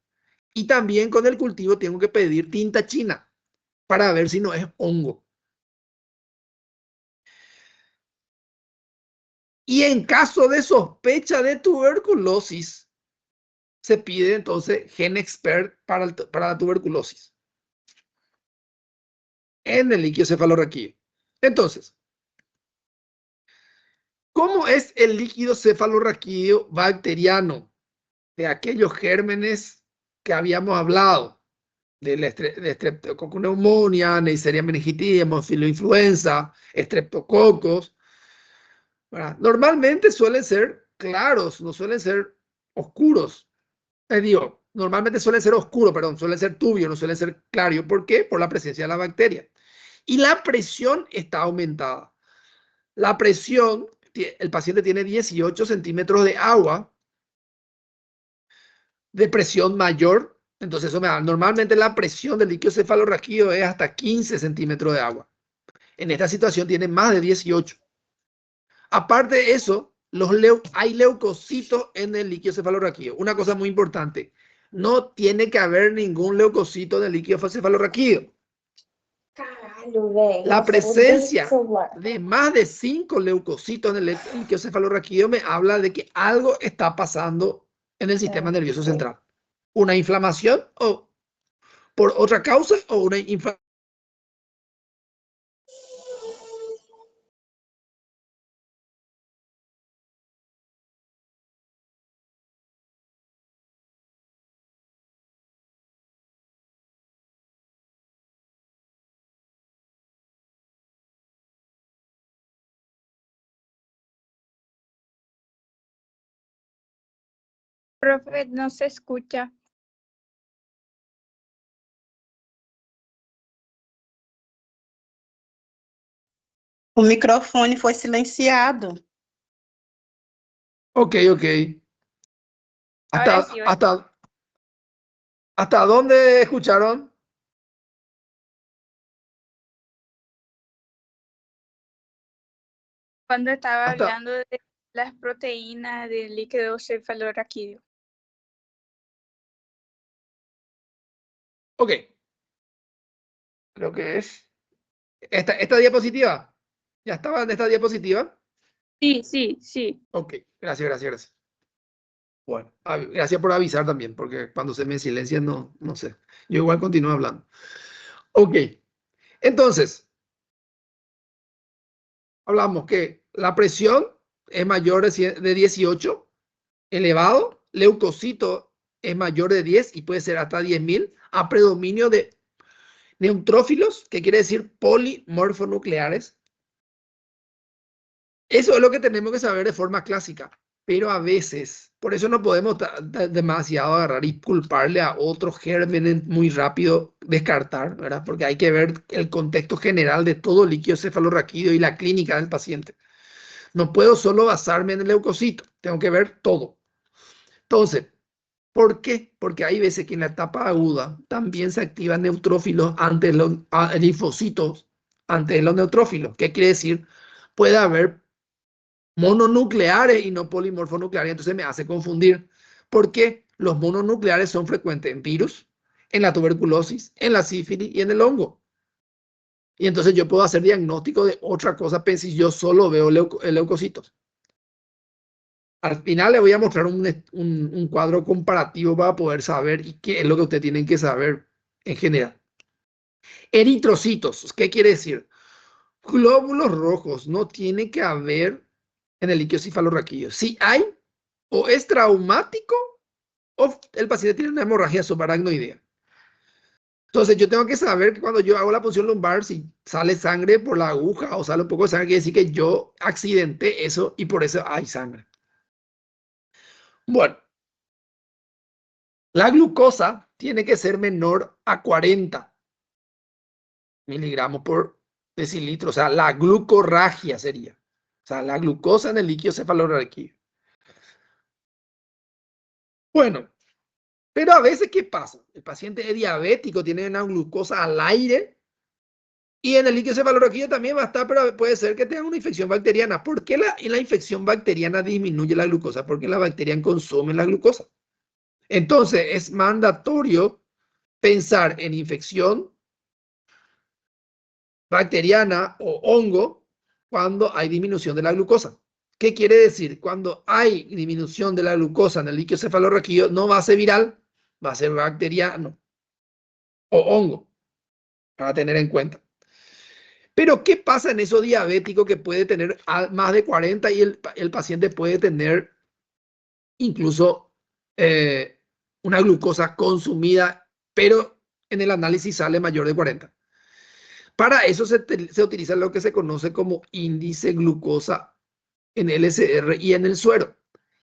Y también con el cultivo tengo que pedir tinta china para ver si no es hongo. Y en caso de sospecha de tuberculosis, se pide entonces GenExpert para la tuberculosis en el líquido cefalorraquídeo. Entonces, ¿cómo es el líquido cefalorraquídeo bacteriano? De aquellos gérmenes que habíamos hablado, de Streptococcus pneumoniae, Neisseria meningitis, hemofiloinfluenza, estreptococos, ¿verdad? Normalmente suelen ser claros, no suelen ser oscuros. Normalmente suelen ser oscuros, perdón, suelen ser turbios, no suelen ser claros. ¿Por qué? Por la presencia de la bacteria. Y la presión está aumentada. La presión, el paciente tiene 18 centímetros de agua de presión mayor. Entonces eso me da, normalmente la presión del líquido cefalorraquídeo es hasta 15 centímetros de agua. En esta situación tiene más de 18. Aparte de eso, hay leucocitos en el líquido cefalorraquídeo. Una cosa muy importante, no tiene que haber ningún leucocito en el líquido cefalorraquídeo. La presencia de más de 5 leucocitos en el líquido cefalorraquídeo me habla de que algo está pasando en el sistema nervioso central. Una inflamación o por otra causa o una inflamación. Profe, no se escucha. O microfone foi silenciado. Ok. Ahora sí, ¿Hasta dónde escucharon? cuando estaba Hasta, hablando de las proteínas del líquido cefalorraquídeo. ok. Creo que es esta diapositiva. ¿Ya estaba en esta diapositiva? Sí. Ok, gracias. Bueno, gracias por avisar también, porque cuando se me silencia no sé. Yo igual continúo hablando. Ok, entonces, hablamos que la presión es mayor de 18, elevado, leucocito es mayor de 10 y puede ser hasta 10.000, a predominio de neutrófilos, que quiere decir polimorfonucleares. Eso es lo que tenemos que saber de forma clásica, pero a veces, por eso no podemos demasiado agarrar y culparle a otros gérmenes muy rápido, descartar, ¿verdad? Porque hay que ver el contexto general de todo el líquido cefalorraquídeo y la clínica del paciente. No puedo solo basarme en el leucocito, tengo que ver todo. Entonces, ¿por qué? Porque hay veces que en la etapa aguda también se activan neutrófilos ante los linfocitos, ante los neutrófilos. ¿Qué quiere decir? Puede haber mononucleares y no polimorfonucleares, entonces me hace confundir. ¿Por qué? Los mononucleares son frecuentes en virus, en la tuberculosis, en la sífilis y en el hongo. Y entonces yo puedo hacer diagnóstico de otra cosa, pero si yo solo veo leucocitos. Al final le voy a mostrar un cuadro comparativo para poder saber y qué es lo que ustedes tienen que saber en general. Eritrocitos, ¿qué quiere decir? Glóbulos rojos, no tiene que haber en el líquido cefalorraquídeo. Si hay, o es traumático o el paciente tiene una hemorragia subaracnoidea. Entonces yo tengo que saber que cuando yo hago la punción lumbar, si sale sangre por la aguja o sale un poco de sangre, quiere decir que yo accidenté eso y por eso hay sangre. Bueno, la glucosa tiene que ser menor a 40 miligramos por decilitro, o sea, la glucorragia sería. O sea, la glucosa en el líquido cefalorraquídeo. Bueno, pero a veces, ¿qué pasa? El paciente es diabético, tiene una glucosa al aire y en el líquido cefalorraquídeo también va a estar, pero puede ser que tenga una infección bacteriana. ¿Por qué la infección bacteriana disminuye la glucosa? Porque la bacteria consume la glucosa. Entonces, es mandatorio pensar en infección bacteriana o hongo cuando hay disminución de la glucosa. ¿Qué quiere decir? Cuando hay disminución de la glucosa en el líquido cefalorraquídeo, no va a ser viral, va a ser bacteriano o hongo, para tener en cuenta. Pero, ¿qué pasa en esos diabéticos que puede tener más de 40 y el paciente puede tener incluso una glucosa consumida, pero en el análisis sale mayor de 40? Para eso se utiliza lo que se conoce como índice glucosa en LSR y en el suero.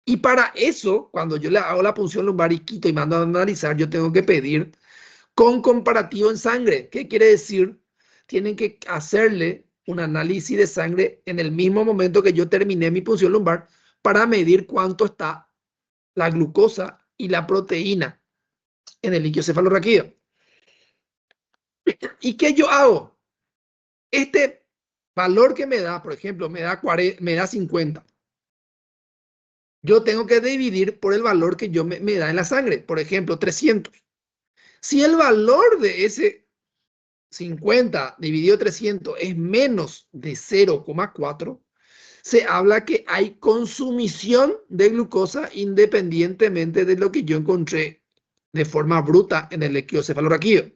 Y para eso, cuando yo le hago la punción lumbar y quito y mando a analizar, yo tengo que pedir con comparativo en sangre. ¿Qué quiere decir? Tienen que hacerle un análisis de sangre en el mismo momento que yo terminé mi punción lumbar para medir cuánto está la glucosa y la proteína en el líquido cefalorraquídeo. ¿Y qué yo hago? Este valor que me da, por ejemplo, me da 50. Yo tengo que dividir por el valor que me da en la sangre, por ejemplo, 300. Si el valor de ese 50 dividido 300 es menos de 0,4, se habla que hay consumición de glucosa independientemente de lo que yo encontré de forma bruta en el líquido cefalorraquídeo.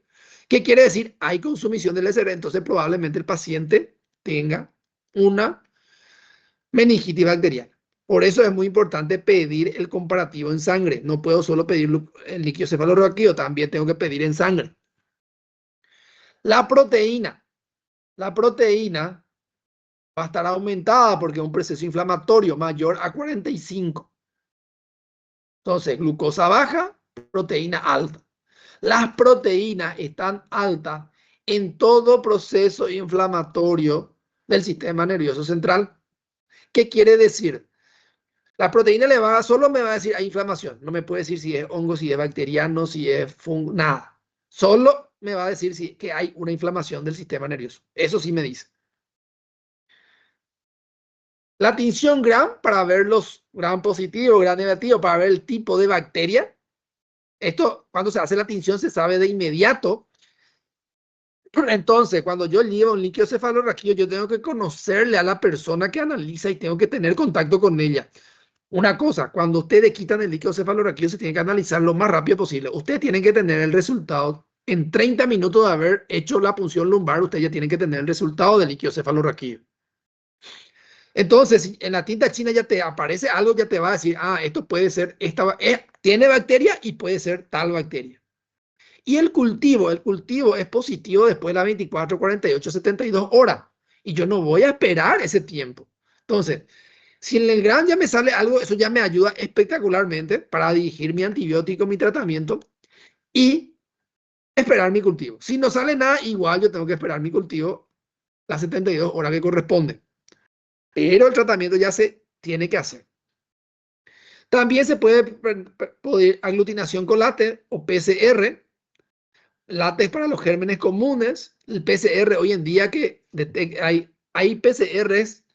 ¿Qué quiere decir? Hay consumición del LSR, entonces probablemente el paciente tenga una meningitis bacteriana. Por eso es muy importante pedir el comparativo en sangre. No puedo solo pedir el líquido cefalorraquídeo, también tengo que pedir en sangre. La proteína va a estar aumentada porque es un proceso inflamatorio mayor a 45. Entonces, glucosa baja, proteína alta. Las proteínas están altas en todo proceso inflamatorio del sistema nervioso central. ¿Qué quiere decir? La proteína elevada solo me va a decir hay inflamación. No me puede decir si es hongo, si es bacteriano, si es fungo, nada. Solo me va a decir que hay una inflamación del sistema nervioso. Eso sí me dice. La tinción Gram para ver los Gram positivo, Gram negativo, para ver el tipo de bacteria. Esto, cuando se hace la tinción, se sabe de inmediato. Entonces, cuando yo llevo un líquido cefalorraquídeo, yo tengo que conocerle a la persona que analiza y tengo que tener contacto con ella. Una cosa, cuando ustedes quitan el líquido cefalorraquídeo, se tiene que analizar lo más rápido posible. Ustedes tienen que tener el resultado en 30 minutos de haber hecho la punción lumbar. Ustedes ya tienen que tener el resultado del líquido cefalorraquídeo. Entonces, si en la tinta china ya te aparece algo, ya te va a decir, esto puede ser, tiene bacteria y puede ser tal bacteria. Y el cultivo es positivo después de las 24, 48, 72 horas. Y yo no voy a esperar ese tiempo. Entonces, si en el Gram ya me sale algo, eso ya me ayuda espectacularmente para dirigir mi antibiótico, mi tratamiento y esperar mi cultivo. Si no sale nada, igual yo tengo que esperar mi cultivo las 72 horas que corresponde. Pero el tratamiento ya se tiene que hacer. También se puede aglutinación con látex o PCR. Látex para los gérmenes comunes. El PCR hoy en día que hay PCRs.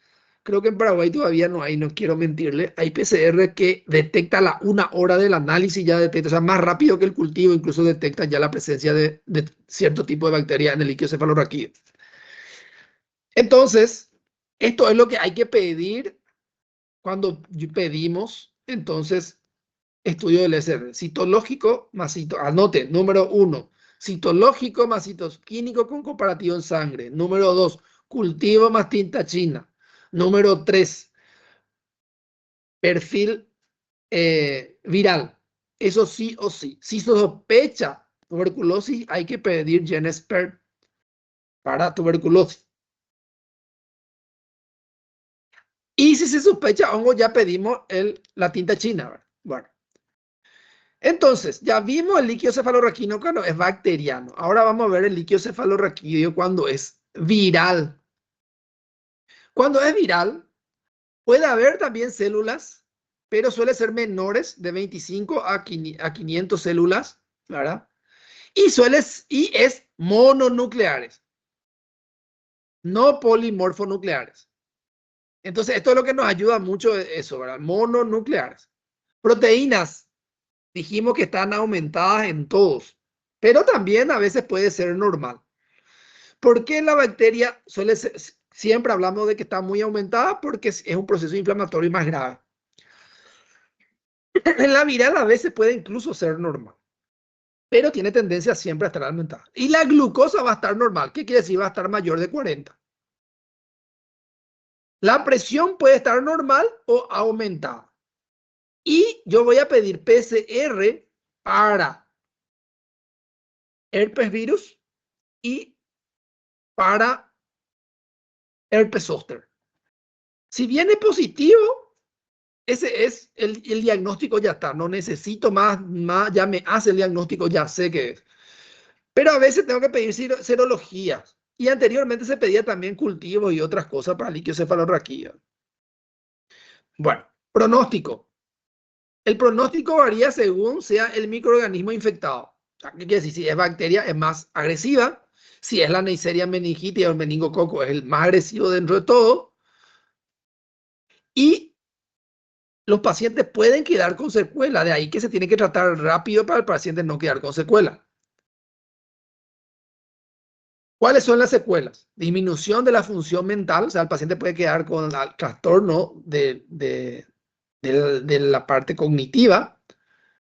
Creo que en Paraguay todavía no hay, no quiero mentirle. Hay PCR que detecta a la 1 hora del análisis, ya detecta, o sea, más rápido que el cultivo, incluso detecta ya la presencia de cierto tipo de bacteria en el líquido cefalorraquídeo. Entonces, esto es lo que hay que pedir cuando pedimos, entonces, estudio del LSR. Citológico más anote, número 1, citológico más citoquímico con comparativo en sangre. Número 2, cultivo más tinta china. Número 3, perfil viral. Eso sí o sí. Si sospecha tuberculosis, hay que pedir GeneSpert para tuberculosis. Y si se sospecha hongo, ya pedimos la tinta china, ¿verdad? Bueno. Entonces, ya vimos el líquido cefalorraquídeo cuando es bacteriano. Ahora vamos a ver el líquido cefalorraquídeo cuando es viral. Cuando es viral, puede haber también células, pero suele ser menores de 25 a 500 células, ¿verdad? Y es mononucleares, no polimorfonucleares. Entonces, esto es lo que nos ayuda mucho, eso, ¿verdad? Mononucleares. Proteínas, dijimos que están aumentadas en todos, pero también a veces puede ser normal. ¿Por qué la bacteria suele ser, siempre hablamos de que está muy aumentada? Porque es un proceso inflamatorio más grave. En la viral a veces puede incluso ser normal, pero tiene tendencia siempre a estar aumentada. Y la glucosa va a estar normal. ¿Qué quiere decir? Va a estar mayor de 40. La presión puede estar normal o aumentada. Y yo voy a pedir PCR para herpes virus y para herpes zóster. Si viene positivo, ese es el diagnóstico, ya está. No necesito más, ya me hace el diagnóstico, ya sé qué es. Pero a veces tengo que pedir serologías. Y anteriormente se pedía también cultivos y otras cosas para líquido cefalorraquídeo. Bueno, pronóstico. El pronóstico varía según sea el microorganismo infectado. O sea, ¿qué quiere decir? Si es bacteria, es más agresiva. Si es la Neisseria meningitis o el meningococo, es el más agresivo dentro de todo. Y los pacientes pueden quedar con secuela. De ahí que se tiene que tratar rápido para el paciente no quedar con secuela. ¿Cuáles son las secuelas? Disminución de la función mental. O sea, el paciente puede quedar con el trastorno de la parte cognitiva,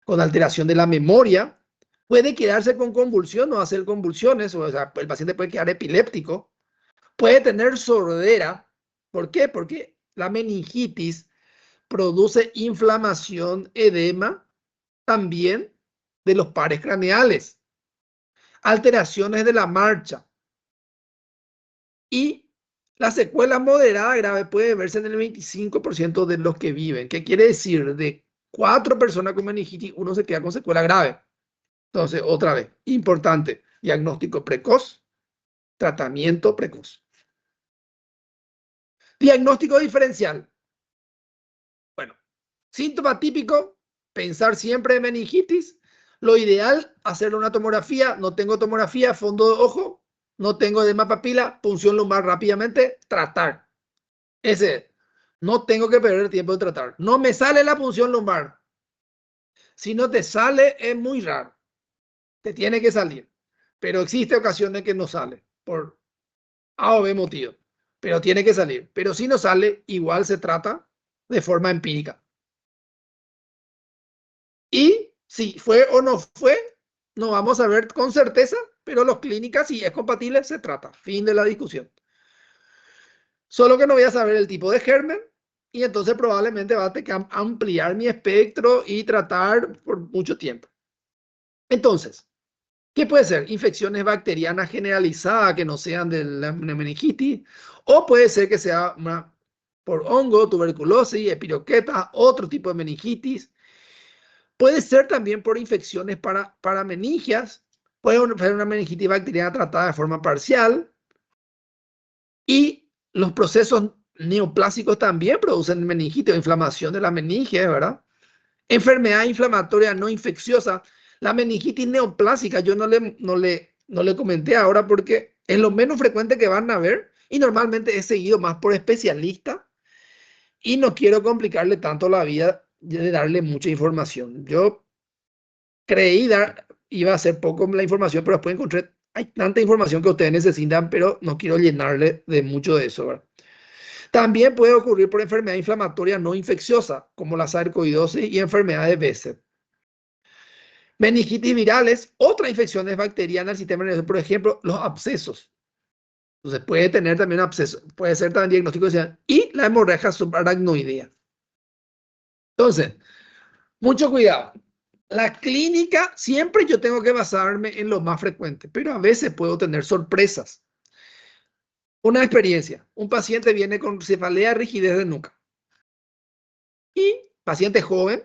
con alteración de la memoria. Puede quedarse con convulsión o hacer convulsiones, o sea, el paciente puede quedar epiléptico. Puede tener sordera. ¿Por qué? Porque la meningitis produce inflamación, edema, también de los pares craneales, alteraciones de la marcha. Y la secuela moderada grave puede verse en el 25% de los que viven. ¿Qué quiere decir? De 4 personas con meningitis, uno se queda con secuela grave. Entonces, otra vez, importante, diagnóstico precoz, tratamiento precoz. Diagnóstico diferencial. Bueno, síntoma típico, pensar siempre en meningitis. Lo ideal, hacer una tomografía. No tengo tomografía, fondo de ojo. No tengo edema papila, punción lumbar rápidamente, tratar. Ese, no tengo que perder tiempo en tratar. No me sale la punción lumbar. Si no te sale, es muy raro. Te tiene que salir. Pero existe ocasiones que no sale, por A o B motivo. Pero tiene que salir. Pero si no sale, igual se trata de forma empírica. Y si fue o no fue, no vamos a ver con certeza, pero los clínicas, si es compatible, se trata. Fin de la discusión. Solo que no voy a saber el tipo de germen y entonces probablemente va a tener que ampliar mi espectro y tratar por mucho tiempo. Entonces, ¿qué puede ser? Infecciones bacterianas generalizadas que no sean de la meningitis, o puede ser que sea por hongo, tuberculosis, epiroqueta, otro tipo de meningitis. Puede ser también por infecciones para meningias, puede ser una meningitis bacteriana tratada de forma parcial. Y los procesos neoplásicos también producen meningitis o inflamación de la meninge, ¿verdad? Enfermedad inflamatoria no infecciosa. La meningitis neoplásica yo no le comenté ahora porque es lo menos frecuente que van a ver y normalmente es seguido más por especialistas y no quiero complicarle tanto la vida de darle mucha información. Yo creí iba a ser poco la información, pero después encontré, hay tanta información que ustedes necesitan, pero no quiero llenarle de mucho de eso, ¿verdad? También puede ocurrir por enfermedad inflamatoria no infecciosa, como la sarcoidosis y enfermedad de Behçet. Meningitis virales, otras infecciones bacterianas del sistema nervioso, por ejemplo, los abscesos. Entonces puede tener también absceso, puede ser también diagnóstico y la hemorragia subaracnoidea. Entonces, mucho cuidado. La clínica, siempre yo tengo que basarme en lo más frecuente, pero a veces puedo tener sorpresas. Una experiencia, un paciente viene con cefalea, rigidez de nuca. Y paciente joven,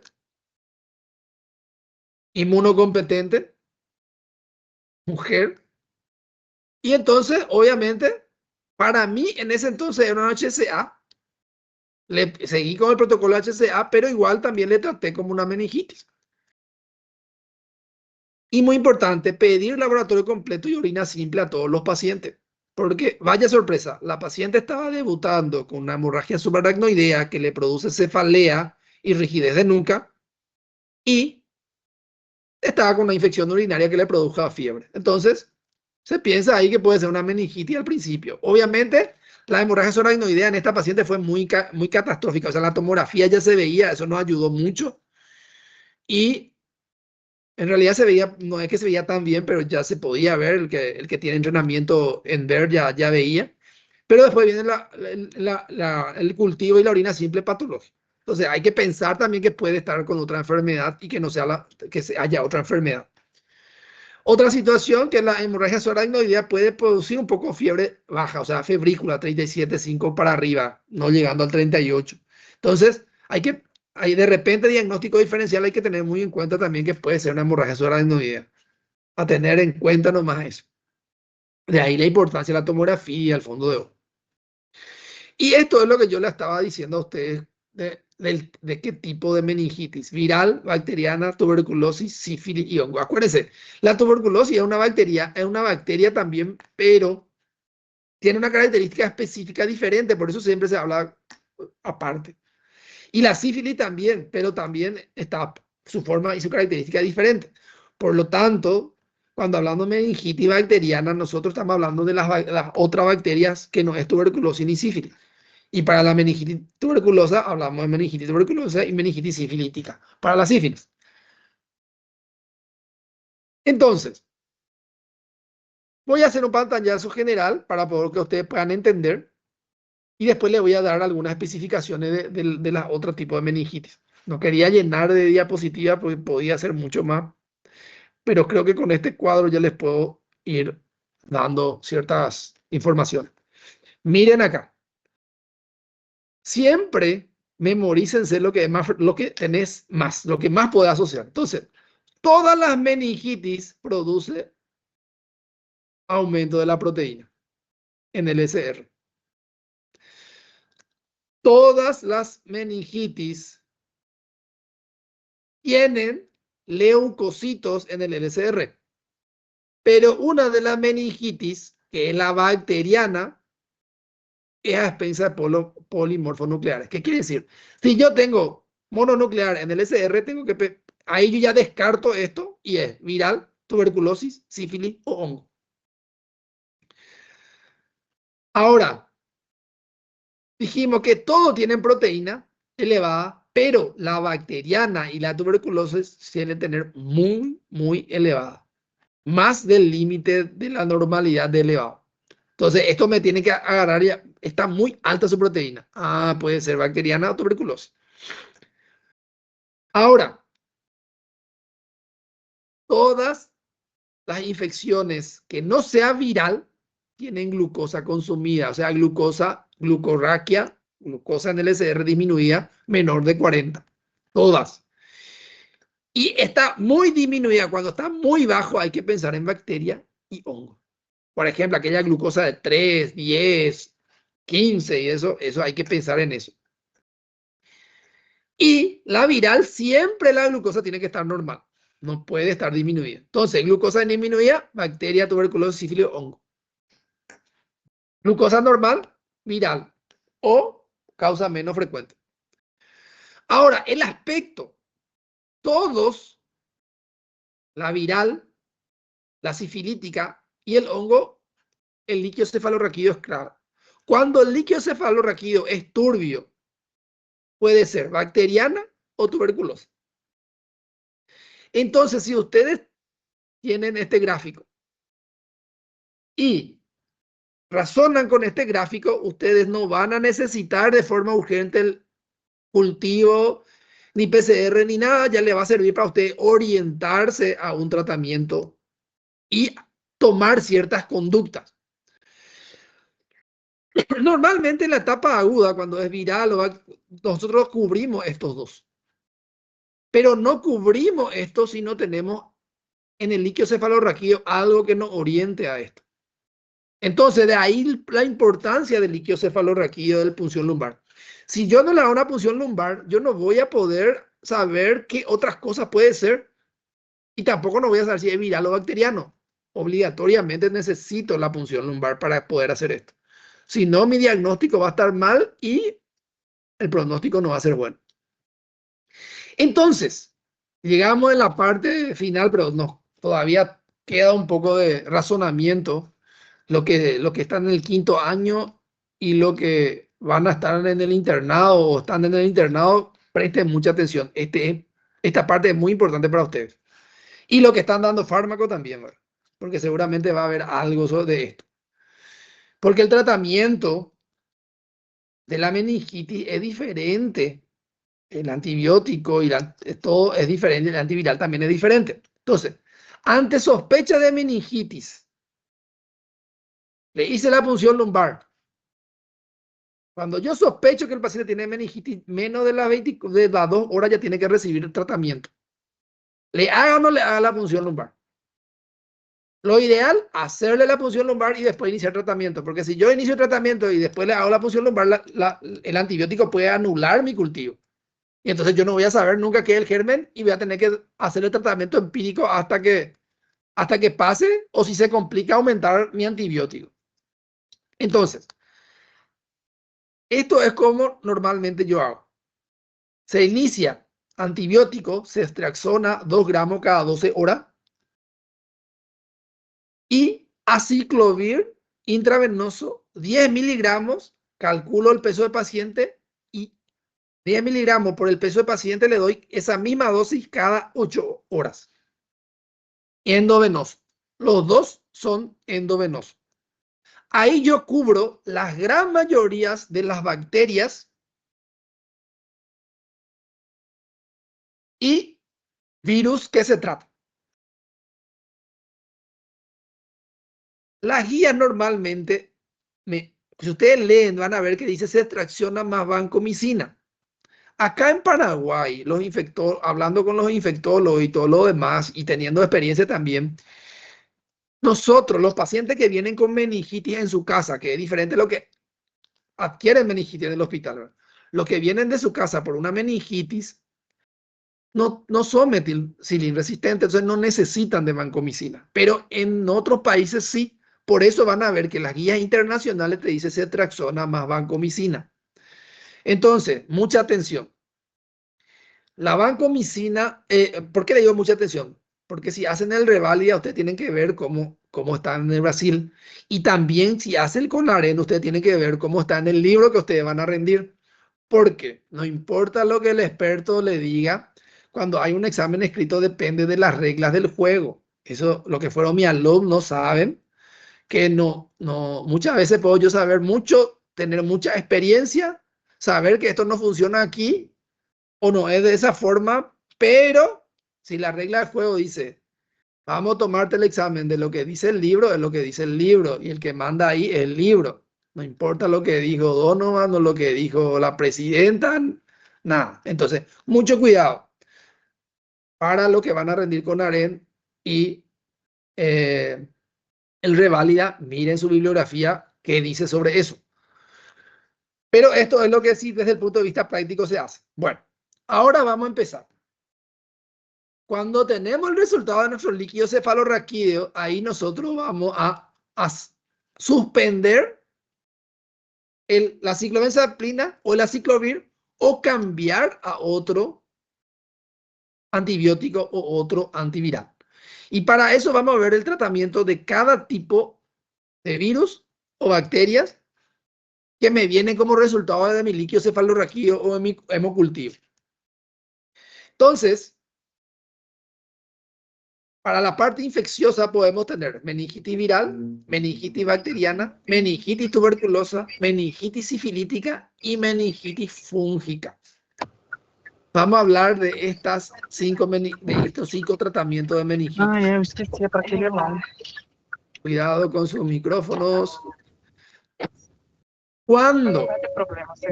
inmunocompetente, mujer. Y entonces, obviamente, para mí en ese entonces era una HCA. Le seguí con el protocolo HCA, pero igual también le traté como una meningitis. Y muy importante, pedir laboratorio completo y orina simple a todos los pacientes. Porque, vaya sorpresa, la paciente estaba debutando con una hemorragia subaracnoidea que le produce cefalea y rigidez de nuca y estaba con una infección urinaria que le produjo fiebre. Entonces, se piensa ahí que puede ser una meningitis al principio. Obviamente, la hemorragia subaracnoidea en esta paciente fue muy catastrófica. O sea, la tomografía ya se veía, eso nos ayudó mucho. Y en realidad se veía, no es que se veía tan bien, pero ya se podía ver, el que tiene entrenamiento en ver ya veía. Pero después viene el cultivo y la orina simple patológica. Entonces hay que pensar también que puede estar con otra enfermedad y que no sea que haya otra enfermedad. Otra situación que la hemorragia subaracnoidea puede producir un poco fiebre baja, o sea, febrícula 37,5 para arriba, no llegando al 38. Entonces, hay de repente diagnóstico diferencial, hay que tener muy en cuenta también que puede ser una hemorragia subaracnoidea. A tener en cuenta nomás eso. De ahí la importancia de la tomografía, el fondo de ojo. Y esto es lo que yo le estaba diciendo a ustedes de qué tipo de meningitis. Viral, bacteriana, tuberculosis, sífilis y hongo. Acuérdense, la tuberculosis es una bacteria también, pero tiene una característica específica diferente, por eso siempre se habla aparte. Y la sífilis también, pero también está su forma y su característica diferente. Por lo tanto, cuando hablamos de meningitis bacteriana, nosotros estamos hablando de las otras bacterias que no es tuberculosis ni sífilis. Y para la meningitis tuberculosa, hablamos de meningitis tuberculosa y meningitis sifilítica. Para la sífilis. Entonces, voy a hacer un pantallazo general para poder que ustedes puedan entender. Y después les voy a dar algunas especificaciones de las otros tipos de meningitis. No quería llenar de diapositivas porque podía hacer mucho más. Pero creo que con este cuadro ya les puedo ir dando ciertas informaciones. Miren acá. Siempre memorícense lo que tenés más, lo que más podés asociar. Entonces, todas las meningitis producen aumento de la proteína en el SR. Todas las meningitis tienen leucocitos en el LSR. Pero una de las meningitis, que es la bacteriana, es a expensas de polimorfonucleares. ¿Qué quiere decir? Si yo tengo mononuclear en el SR, ahí yo ya descarto esto y es viral, tuberculosis, sífilis o hongo. Ahora, dijimos que todos tienen proteína elevada, pero la bacteriana y la tuberculosis suelen tener muy elevada. Más del límite de la normalidad de elevado. Entonces, esto me tiene que agarrar ya. Está muy alta su proteína. Ah, puede ser bacteriana o tuberculosis. Ahora, todas las infecciones que no sea viral tienen glucosa consumida, o sea, glucorraquia, glucosa en el SR disminuida, menor de 40. Todas. Y está muy disminuida. Cuando está muy bajo, hay que pensar en bacteria y hongo. Por ejemplo, aquella glucosa de 3, 10, 15 y eso hay que pensar en eso. Y la viral, siempre la glucosa tiene que estar normal. No puede estar disminuida. Entonces, glucosa disminuida, bacteria, tuberculosis, sífilis, hongo. Glucosa normal, viral. O causa menos frecuente. Ahora, el aspecto. Todos, la viral, la sifilítica y el hongo, el líquido cefalorraquídeo es claro. Cuando el líquido cefalorraquídeo es turbio, puede ser bacteriana o tuberculosa. Entonces, si ustedes tienen este gráfico y razonan con este gráfico, ustedes no van a necesitar de forma urgente el cultivo ni PCR, ni nada, ya le va a servir para usted orientarse a un tratamiento y tomar ciertas conductas. Normalmente en la etapa aguda, cuando es viral, nosotros cubrimos estos dos. Pero no cubrimos esto si no tenemos en el líquido cefalorraquídeo algo que nos oriente a esto. Entonces, de ahí la importancia del líquido cefalorraquídeo de la punción lumbar. Si yo no le hago una punción lumbar, yo no voy a poder saber qué otras cosas puede ser y tampoco no voy a saber si es viral o bacteriano. Obligatoriamente necesito la punción lumbar para poder hacer esto. Si no, mi diagnóstico va a estar mal y el pronóstico no va a ser bueno. Entonces, llegamos en la parte final, pero no, todavía queda un poco de razonamiento. Lo que están en el 5º año y lo que van a estar en el internado o están en el internado, presten mucha atención. Esta parte es muy importante para ustedes. Y lo que están dando fármaco también, ¿verdad? Porque seguramente va a haber algo de esto. Porque el tratamiento de la meningitis es diferente. El antibiótico y todo es diferente, el antiviral también es diferente. Entonces, ante sospecha de meningitis, le hice la punción lumbar. Cuando yo sospecho que el paciente tiene meningitis, menos de las 2 horas ya tiene que recibir el tratamiento. Le haga o no le haga la punción lumbar. Lo ideal, hacerle la punción lumbar y después iniciar tratamiento. Porque si yo inicio el tratamiento y después le hago la punción lumbar, el antibiótico puede anular mi cultivo. Y entonces yo no voy a saber nunca qué es el germen y voy a tener que hacer el tratamiento empírico hasta que pase, o si se complica, aumentar mi antibiótico. Entonces, esto es como normalmente yo hago. Se inicia antibiótico, ceftriaxona, 2 gramos cada 12 horas. Y aciclovir intravenoso, 10 miligramos, calculo el peso del paciente y 10 miligramos por el peso del paciente le doy esa misma dosis cada 8 horas. Endovenoso. Los dos son endovenosos. Ahí yo cubro las gran mayoría de las bacterias y virus que se trata. Las guías normalmente, si ustedes leen, van a ver que dice ceftriaxona más vancomicina. Acá en Paraguay, hablando con los infectólogos y todo lo demás, y teniendo experiencia también, nosotros, los pacientes que vienen con meningitis en su casa, que es diferente a lo que adquieren meningitis en el hospital, ¿verdad? Los que vienen de su casa por una meningitis no son metilcilin resistentes, entonces no necesitan de vancomicina. Pero en otros países sí. Por eso van a ver que las guías internacionales te dicen ceftriaxona más vancomicina. Entonces, mucha atención. La vancomicina, ¿por qué le digo mucha atención? Porque si hacen el Reválida, ustedes tienen que ver cómo está en el Brasil. Y también si hacen el Conaren, ustedes tienen que ver cómo está en el libro que ustedes van a rendir. Porque no importa lo que el experto le diga, cuando hay un examen escrito depende de las reglas del juego. Eso, lo que fueron mis alumnos saben, que muchas veces puedo yo saber mucho, tener mucha experiencia, saber que esto no funciona aquí o no es de esa forma, pero si la regla del juego dice, vamos a tomarte el examen de lo que dice el libro, es lo que dice el libro, y el que manda ahí es el libro. No importa lo que dijo Donovan o lo que dijo la presidenta, nada. Entonces, mucho cuidado para lo que van a rendir con AREN y el Reválida, miren su bibliografía qué dice sobre eso. Pero esto es lo que sí desde el punto de vista práctico se hace. Bueno, ahora vamos a empezar. Cuando tenemos el resultado de nuestro líquido cefalorraquídeo, ahí nosotros vamos a suspender la ciclobenzaprina o el aciclovir o cambiar a otro antibiótico o otro antiviral. Y para eso vamos a ver el tratamiento de cada tipo de virus o bacterias que me vienen como resultado de mi líquido cefalorraquídeo o de mi hemocultivo. Entonces, para la parte infecciosa podemos tener meningitis viral, meningitis bacteriana, meningitis tuberculosa, meningitis sifilítica y meningitis fúngica. Vamos a hablar de estos 5 tratamientos de meningitis. Ay, eu esqueci para aquele lado. Cuidado con sus micrófonos. Cuando Não tem problema, você...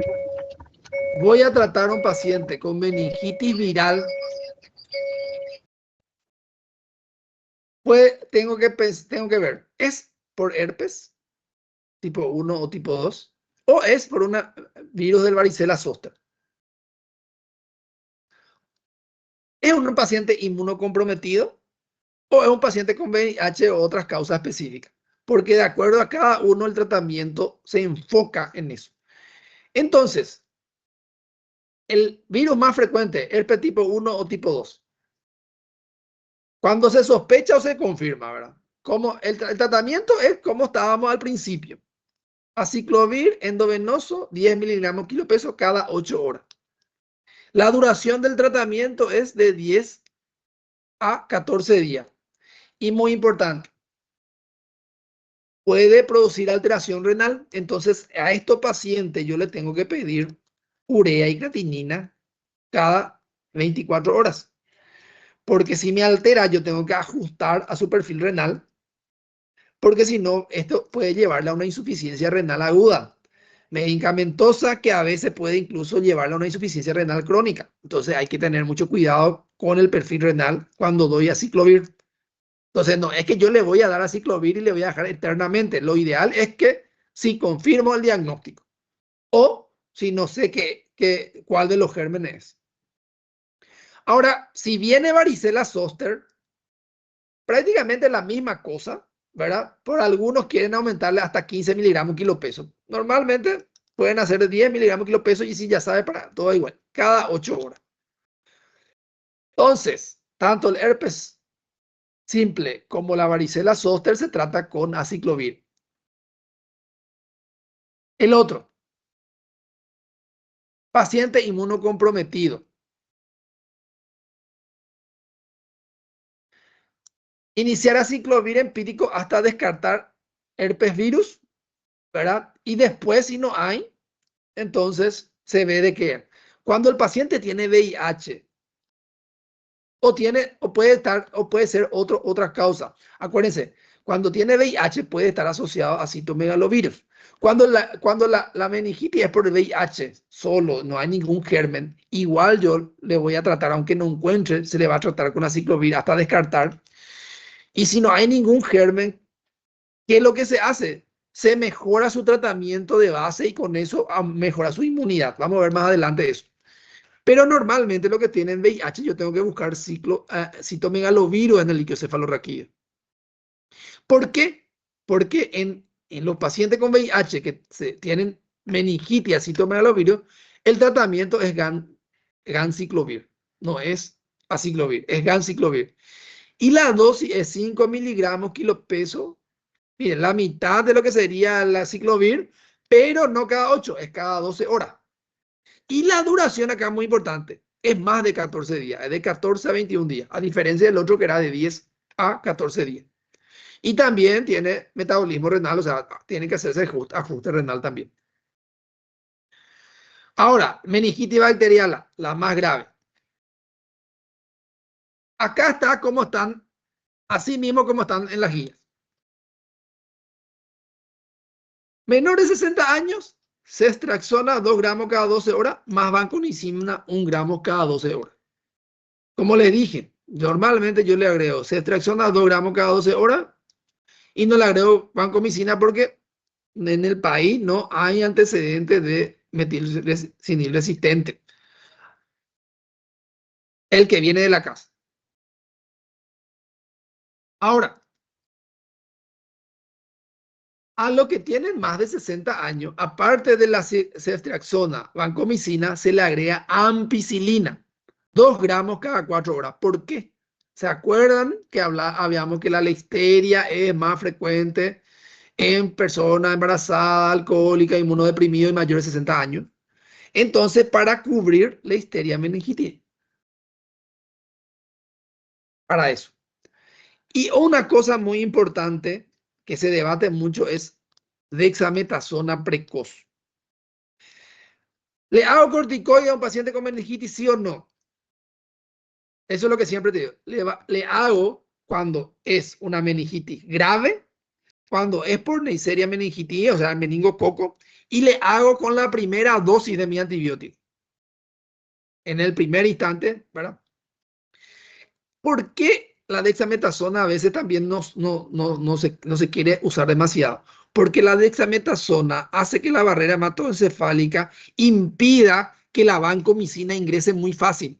voy a tratar a un paciente con meningitis viral, pues tengo que ver, ¿es por herpes tipo 1 o tipo 2? ¿O es por un virus del varicela zoster? ¿Es un paciente inmunocomprometido o es un paciente con VIH o otras causas específicas? Porque de acuerdo a cada uno el tratamiento se enfoca en eso. Entonces, el virus más frecuente, herpes tipo 1 o tipo 2. Cuando se sospecha o se confirma, ¿verdad? Como el tratamiento es como estábamos al principio. Aciclovir endovenoso, 10 miligramos kilo peso cada 8 horas. La duración del tratamiento es de 10 a 14 días. Y muy importante, puede producir alteración renal. Entonces, a estos pacientes yo le tengo que pedir urea y creatinina cada 24 horas. Porque si me altera, yo tengo que ajustar a su perfil renal. Porque si no, esto puede llevarle a una insuficiencia renal aguda, medicamentosa, que a veces puede incluso llevarle a una insuficiencia renal crónica. Entonces hay que tener mucho cuidado con el perfil renal cuando doy aciclovir. Entonces no es que yo le voy a dar aciclovir y le voy a dejar eternamente. Lo ideal es que si confirmo el diagnóstico o si no sé cuál de los gérmenes es. Ahora, si viene varicela zoster, prácticamente la misma cosa, ¿verdad? Por algunos quieren aumentarle hasta 15 miligramos kilo peso. Normalmente pueden hacer de 10 miligramos kilo peso y si ya sabe, para todo igual, cada 8 horas. Entonces, tanto el herpes simple como la varicela zoster se trata con aciclovir. El otro, paciente inmunocomprometido. Iniciar aciclovir empírico hasta descartar herpes virus, ¿verdad? Y después, si no hay, entonces se ve de que cuando el paciente tiene VIH o puede ser otra causa. Acuérdense, cuando tiene VIH puede estar asociado a citomegalovirus. Cuando la meningitis es por VIH solo, no hay ningún germen, igual yo le voy a tratar, aunque no encuentre, se le va a tratar con aciclovir hasta descartar. Y si no hay ningún germen, ¿qué es lo que se hace? Se mejora su tratamiento de base y con eso mejora su inmunidad. Vamos a ver más adelante eso. Pero normalmente lo que tienen VIH, yo tengo que buscar citomegalovirus en el líquido cefalorraquídeo. ¿Por qué? Porque en los pacientes con VIH que tienen meningitis a citomegalovirus, el tratamiento es ganciclovir. No es aciclovir, es ganciclovir. Y la dosis es 5 miligramos kilo peso. Miren, la mitad de lo que sería la aciclovir, pero no cada 8, es cada 12 horas. Y la duración acá es muy importante. Es más de 14 días, es de 14 a 21 días, a diferencia del otro que era de 10 a 14 días. Y también tiene metabolismo renal, o sea, tiene que hacerse ajuste renal también. Ahora, meningitis bacteriana, la más grave. Acá está cómo están, así mismo como están en las guías. Menores de 60 años, ceftriaxona 2 gramos cada 12 horas, más vancomicina 1 gramo cada 12 horas. Como les dije, normalmente yo le agrego ceftriaxona 2 gramos cada 12 horas y no le agrego vancomicina porque en el país no hay antecedentes de metilcinil resistente. El que viene de la casa. Ahora, a los que tienen más de 60 años, aparte de la ceftriaxona, vancomicina, se le agrega ampicilina, 2 gramos cada 4 horas. ¿Por qué? ¿Se acuerdan que habíamos que la listeria es más frecuente en personas embarazadas, alcohólicas, inmunodeprimidos y mayores de 60 años? Entonces, para cubrir la histeria meningitis. Para eso. Y una cosa muy importante que se debate mucho es dexametasona precoz. ¿Le hago corticoide a un paciente con meningitis, sí o no? Eso es lo que siempre te digo. Le hago cuando es una meningitis grave, cuando es por Neisseria meningitis, o sea, el meningococo, y le hago con la primera dosis de mi antibiótico. En el primer instante, ¿verdad? ¿Por qué la dexametasona a veces también no se quiere usar demasiado? Porque la dexametasona hace que la barrera hematoencefálica impida que la vancomicina ingrese muy fácil.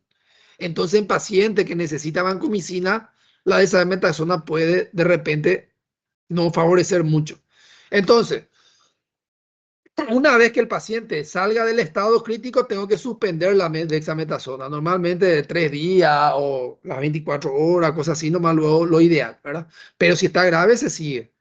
Entonces, en pacientes que necesitan vancomicina, la dexametasona puede de repente no favorecer mucho. Entonces, una vez que el paciente salga del estado crítico, tengo que suspender la dexametasona, normalmente de 3 días o las 24 horas, cosas así, nomás luego lo ideal, ¿verdad? Pero si está grave, se sigue.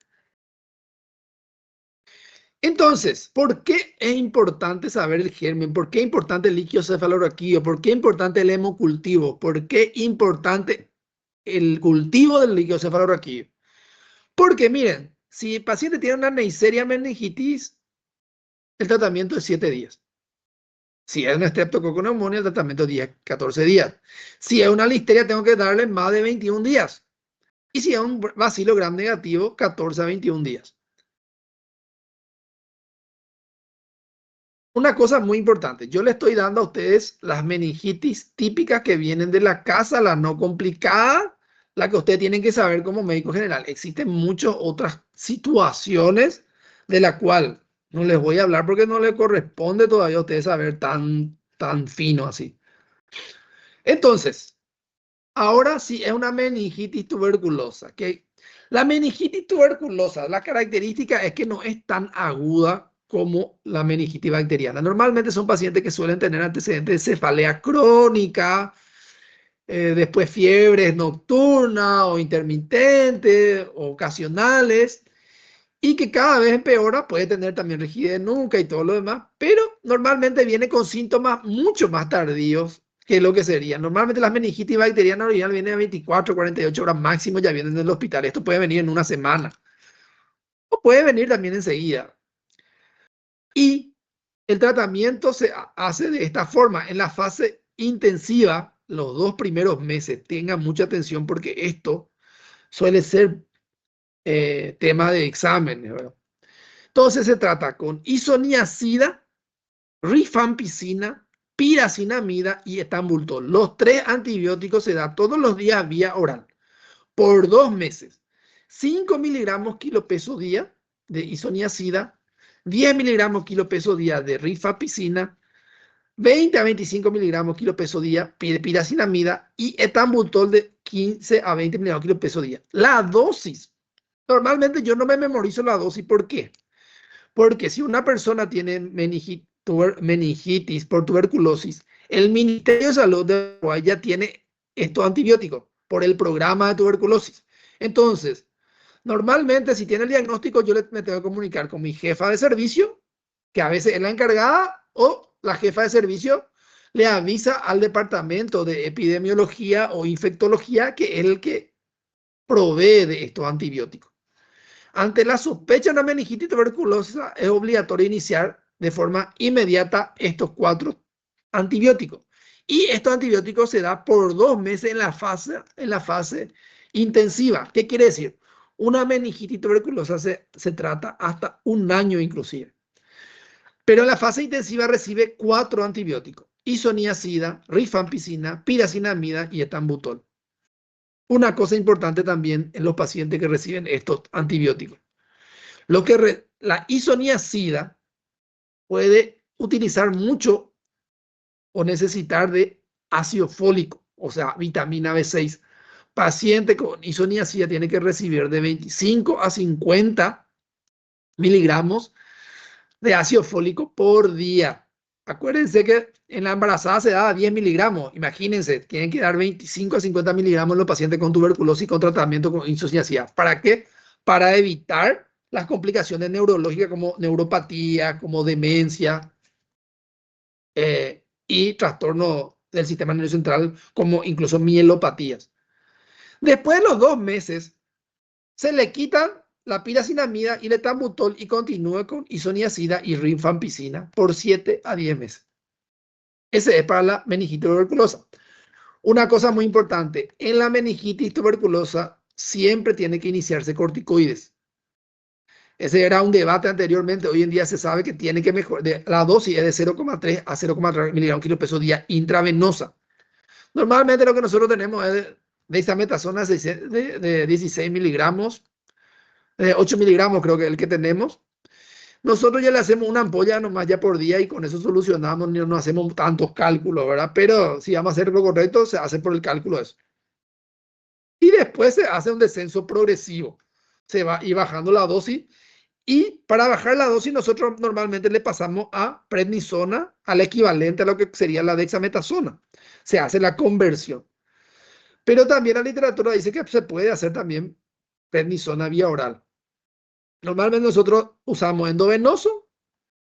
Entonces, ¿por qué es importante saber el germen? ¿Por qué es importante el líquido cefalorraquídeo? ¿Por qué es importante el hemocultivo? ¿Por qué es importante el cultivo del líquido cefalorraquídeo? Porque miren, si el paciente tiene una Neisseria meningitis, el tratamiento es 7 días. Si es una streptococcus-neumonía, el tratamiento es 10, 14 días. Si es una listeria, tengo que darle más de 21 días. Y si es un bacilo gram negativo, 14 a 21 días. Una cosa muy importante, yo le estoy dando a ustedes las meningitis típicas que vienen de la casa, la no complicada, la que ustedes tienen que saber como médico general. Existen muchas otras situaciones de la cual no les voy a hablar porque no les corresponde todavía a ustedes saber tan fino así. Entonces, ahora sí es una meningitis tuberculosa. Que la meningitis tuberculosa, la característica es que no es tan aguda como la meningitis bacteriana. Normalmente son pacientes que suelen tener antecedentes de cefalea crónica, después fiebres nocturnas o intermitentes, ocasionales, y que cada vez empeora, puede tener también rigidez de nuca y todo lo demás, pero normalmente viene con síntomas mucho más tardíos que lo que sería. Normalmente las meningitis bacterianas original vienen a 24, 48 horas máximo, ya vienen del hospital. Esto puede venir en una semana o puede venir también enseguida. Y el tratamiento se hace de esta forma. En la fase intensiva, los 2 primeros meses, tengan mucha atención porque esto suele ser tema de exámenes, ¿verdad? Entonces se trata con isoniazida, rifampicina, piracinamida y etambutol. Los 3 antibióticos se dan todos los días vía oral por 2 meses. 5 miligramos kilo peso día de isoniazida, 10 miligramos kilo peso día de rifampicina, 20 a 25 miligramos kilo peso día de piracinamida y etambutol de 15 a 20 miligramos kilo peso día. La dosis. Normalmente yo no me memorizo la dosis. ¿Por qué? Porque si una persona tiene meningitis por tuberculosis, el Ministerio de Salud de Uruguay ya tiene estos antibióticos por el programa de tuberculosis. Entonces, normalmente si tiene el diagnóstico, yo me tengo que comunicar con mi jefa de servicio, que a veces es la encargada, o la jefa de servicio le avisa al departamento de epidemiología o infectología, que es el que provee de estos antibióticos. Ante la sospecha de una meningitis tuberculosa, es obligatorio iniciar de forma inmediata estos 4 antibióticos. Y estos antibióticos se dan por 2 meses en la fase intensiva. ¿Qué quiere decir? Una meningitis tuberculosa se trata hasta 1 año inclusive. Pero en la fase intensiva recibe 4 antibióticos: isoniazida, rifampicina, piracinamida y etambutol. Una cosa importante también en los pacientes que reciben estos antibióticos. La isoniazida puede utilizar mucho o necesitar de ácido fólico, o sea, vitamina B6. Paciente con isoniazida tiene que recibir de 25 a 50 miligramos de ácido fólico por día. Acuérdense que en la embarazada se da 10 miligramos. Imagínense, tienen que dar 25 a 50 miligramos en los pacientes con tuberculosis con tratamiento con isoniazida. ¿Para qué? Para evitar las complicaciones neurológicas como neuropatía, como demencia y trastorno del sistema nervioso central, como incluso mielopatías. Después de los 2 meses, se le quitan la piracinamida y el etambutol y continúa con isoniazida y rifampicina por 7 a 10 meses. Ese es para la meningitis tuberculosa. Una cosa muy importante, en la meningitis tuberculosa siempre tiene que iniciarse corticoides. Ese era un debate anteriormente, hoy en día se sabe que tiene que mejorar, la dosis es de 0,3 a 0,3 miligramos kilo peso día intravenosa. Normalmente lo que nosotros tenemos es de dexametasona de 16 miligramos, 8 miligramos creo que es el que tenemos. Nosotros ya le hacemos una ampolla nomás ya por día y con eso solucionamos, no hacemos tantos cálculos, ¿verdad? Pero si vamos a hacer lo correcto, se hace por el cálculo eso. Y después se hace un descenso progresivo. Se va y bajando la dosis. Y para bajar la dosis, nosotros normalmente le pasamos a prednisona, al equivalente a lo que sería la dexametasona. Se hace la conversión. Pero también la literatura dice que se puede hacer también prednisona vía oral. Normalmente nosotros usamos endovenoso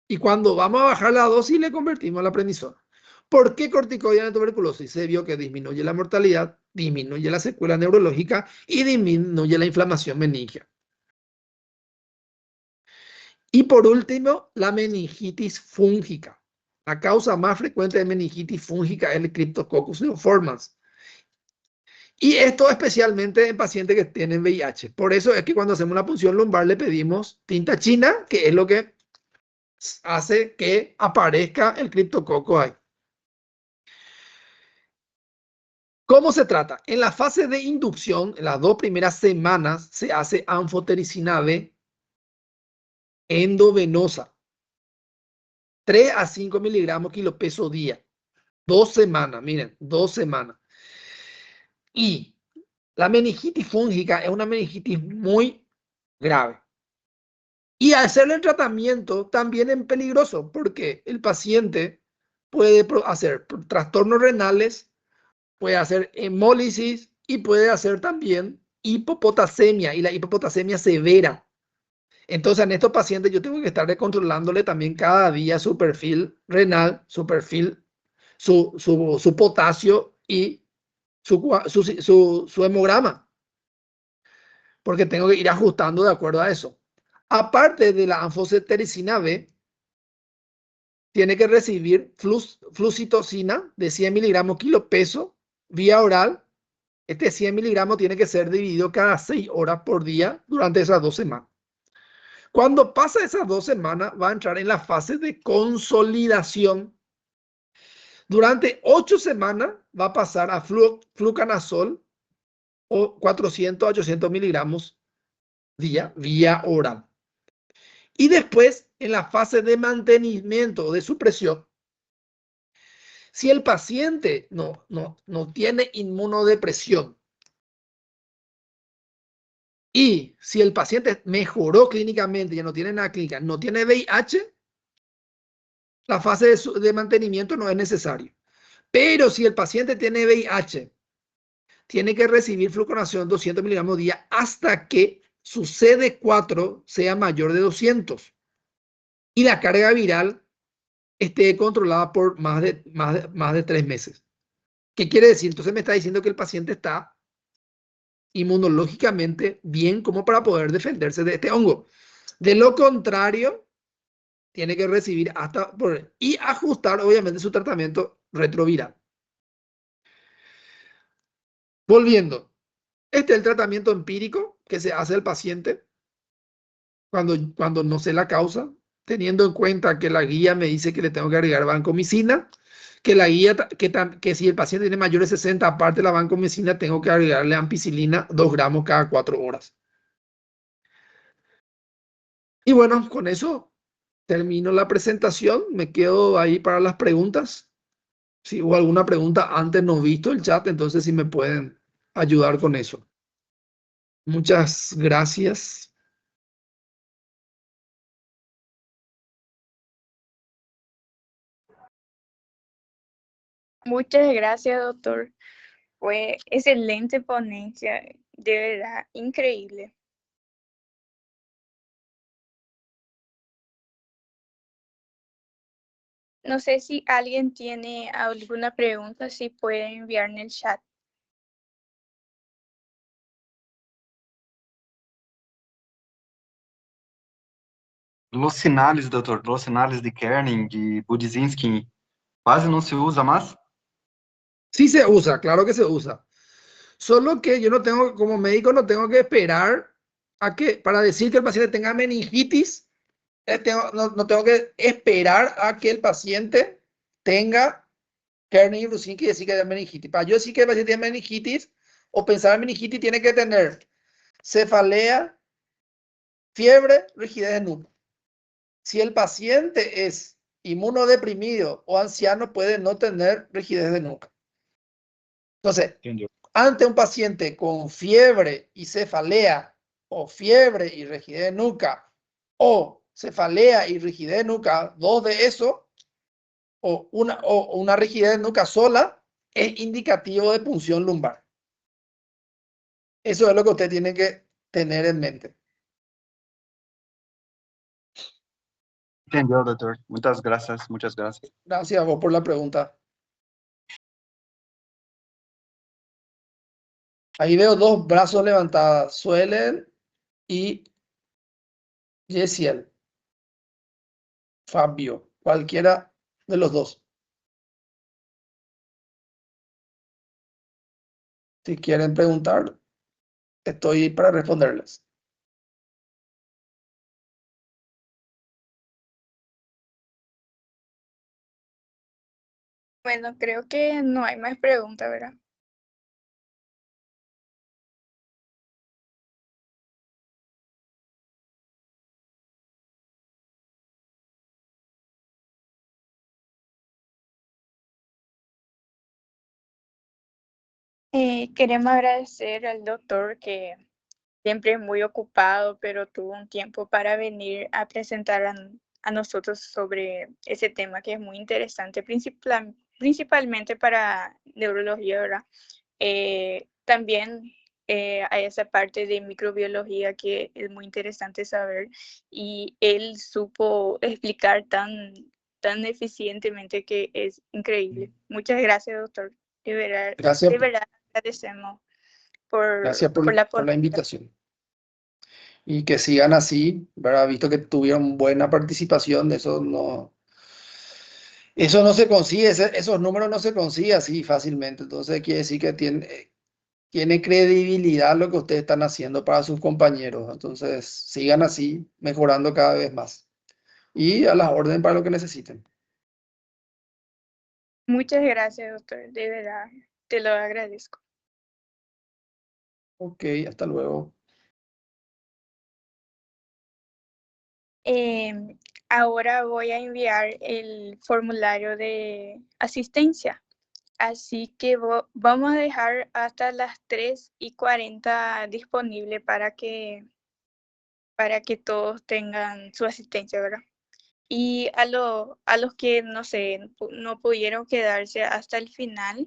y cuando vamos a bajar la dosis le convertimos a la prednisona. ¿Por qué corticoides en tuberculosis? Se vio que disminuye la mortalidad, disminuye la secuela neurológica y disminuye la inflamación meningia. Y por último, la meningitis fúngica. La causa más frecuente de meningitis fúngica es el Cryptococcus neoformans. Y esto especialmente en pacientes que tienen VIH. Por eso es que cuando hacemos una punción lumbar le pedimos tinta china, que es lo que hace que aparezca el criptococo ahí. ¿Cómo se trata? En la fase de inducción, en las 2 primeras semanas, se hace anfotericina B endovenosa. 3 a 5 miligramos kilo peso día. 2 semanas, miren, 2 semanas. Y la meningitis fúngica es una meningitis muy grave. Y hacerle el tratamiento también es peligroso porque el paciente puede hacer trastornos renales, puede hacer hemólisis y puede hacer también hipopotasemia y la hipopotasemia severa. Entonces, en estos pacientes yo tengo que estar controlándole también cada día su perfil renal, su perfil, su potasio y su hemograma, porque tengo que ir ajustando de acuerdo a eso. Aparte de la anfotericina B, tiene que recibir flucitocina de 100 miligramos kilo peso vía oral. Este 100 miligramos tiene que ser dividido cada 6 horas por día durante esas 2 semanas. Cuando pasa esas 2 semanas, va a entrar en la fase de consolidación. Durante 8 semanas va a pasar a fluconazol o 400 a 800 miligramos vía oral. Y después, en la fase de mantenimiento o de supresión, si el paciente no tiene inmunodepresión y si el paciente mejoró clínicamente, ya no tiene nada clínica, no tiene VIH, la fase de mantenimiento no es necesario. Pero si el paciente tiene VIH, tiene que recibir fluconazol 200 miligramos día hasta que su CD4 sea mayor de 200 y la carga viral esté controlada por más de 3 meses. ¿Qué quiere decir? Entonces me está diciendo que el paciente está inmunológicamente bien como para poder defenderse de este hongo. De lo contrario, tiene que recibir y ajustar obviamente su tratamiento retroviral. Volviendo, este es el tratamiento empírico que se hace al paciente cuando no sé la causa, teniendo en cuenta que la guía me dice que le tengo que agregar vancomicina, que la guía, que si el paciente tiene mayores de 60, aparte de la vancomicina, tengo que agregarle ampicilina 2 gramos cada 4 horas. Y bueno, con eso termino la presentación. Me quedo ahí para las preguntas. Si hubo alguna pregunta antes no visto el chat, entonces si me pueden ayudar con eso. Muchas gracias. Muchas gracias, doctor. Fue excelente ponencia, de verdad, increíble. No sé si alguien tiene alguna pregunta, si puede enviar en el chat. Los sinais, doutor, los sinais de Kerning, de Budzinski, quase não se usa mais? Sí se usa, claro que se usa. Solo que yo no tengo, como médico, no tengo que esperar a que, para decir que el paciente tenga meningitis, no tengo que esperar a que el paciente tenga Kerner-Rusinski y decir que es meningitis. Para yo decir que el paciente tiene meningitis o pensar en meningitis, tiene que tener cefalea, fiebre, rigidez de nuca. Si el paciente es inmunodeprimido o anciano, puede no tener rigidez de nuca. Entonces, ante un paciente con fiebre y cefalea, o fiebre y rigidez de nuca, o cefalea y rigidez de nuca, dos de eso, o una rigidez de nuca sola, es indicativo de punción lumbar. Eso es lo que usted tiene que tener en mente. Entendió, doctor. Muchas gracias, muchas gracias. Gracias a vos por la pregunta. Ahí veo dos brazos levantados, Suelen y Yesiel. Fabio, cualquiera de los dos. Si quieren preguntar, estoy para responderles. Bueno, creo que no hay más preguntas, ¿verdad? Queremos agradecer al doctor que siempre es muy ocupado, pero tuvo un tiempo para venir a presentar a nosotros sobre ese tema que es muy interesante, principalmente para neurología, ¿verdad? También hay esa parte de microbiología que es muy interesante saber y él supo explicar tan eficientemente que es increíble. Muchas gracias, doctor. Gracias, De verdad agradecemos gracias por la por la invitación. Y que sigan así, ¿verdad? Visto que tuvieron buena participación, eso no se consigue, esos números no se consiguen así fácilmente. Entonces quiere decir que tiene credibilidad lo que ustedes están haciendo para sus compañeros. Entonces sigan así, mejorando cada vez más. Y a las órdenes para lo que necesiten. Muchas gracias, doctor. De verdad, te lo agradezco. Ok, hasta luego. Ahora voy a enviar el formulario de asistencia. Así que vamos a dejar hasta las 3:40 disponible para que todos tengan su asistencia, ¿verdad? Y a los que, no sé, no pudieron quedarse hasta el final,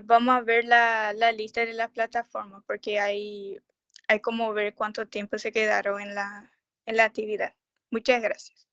vamos a ver la lista de la plataforma porque hay como ver cuánto tiempo se quedaron en la actividad. Muchas gracias.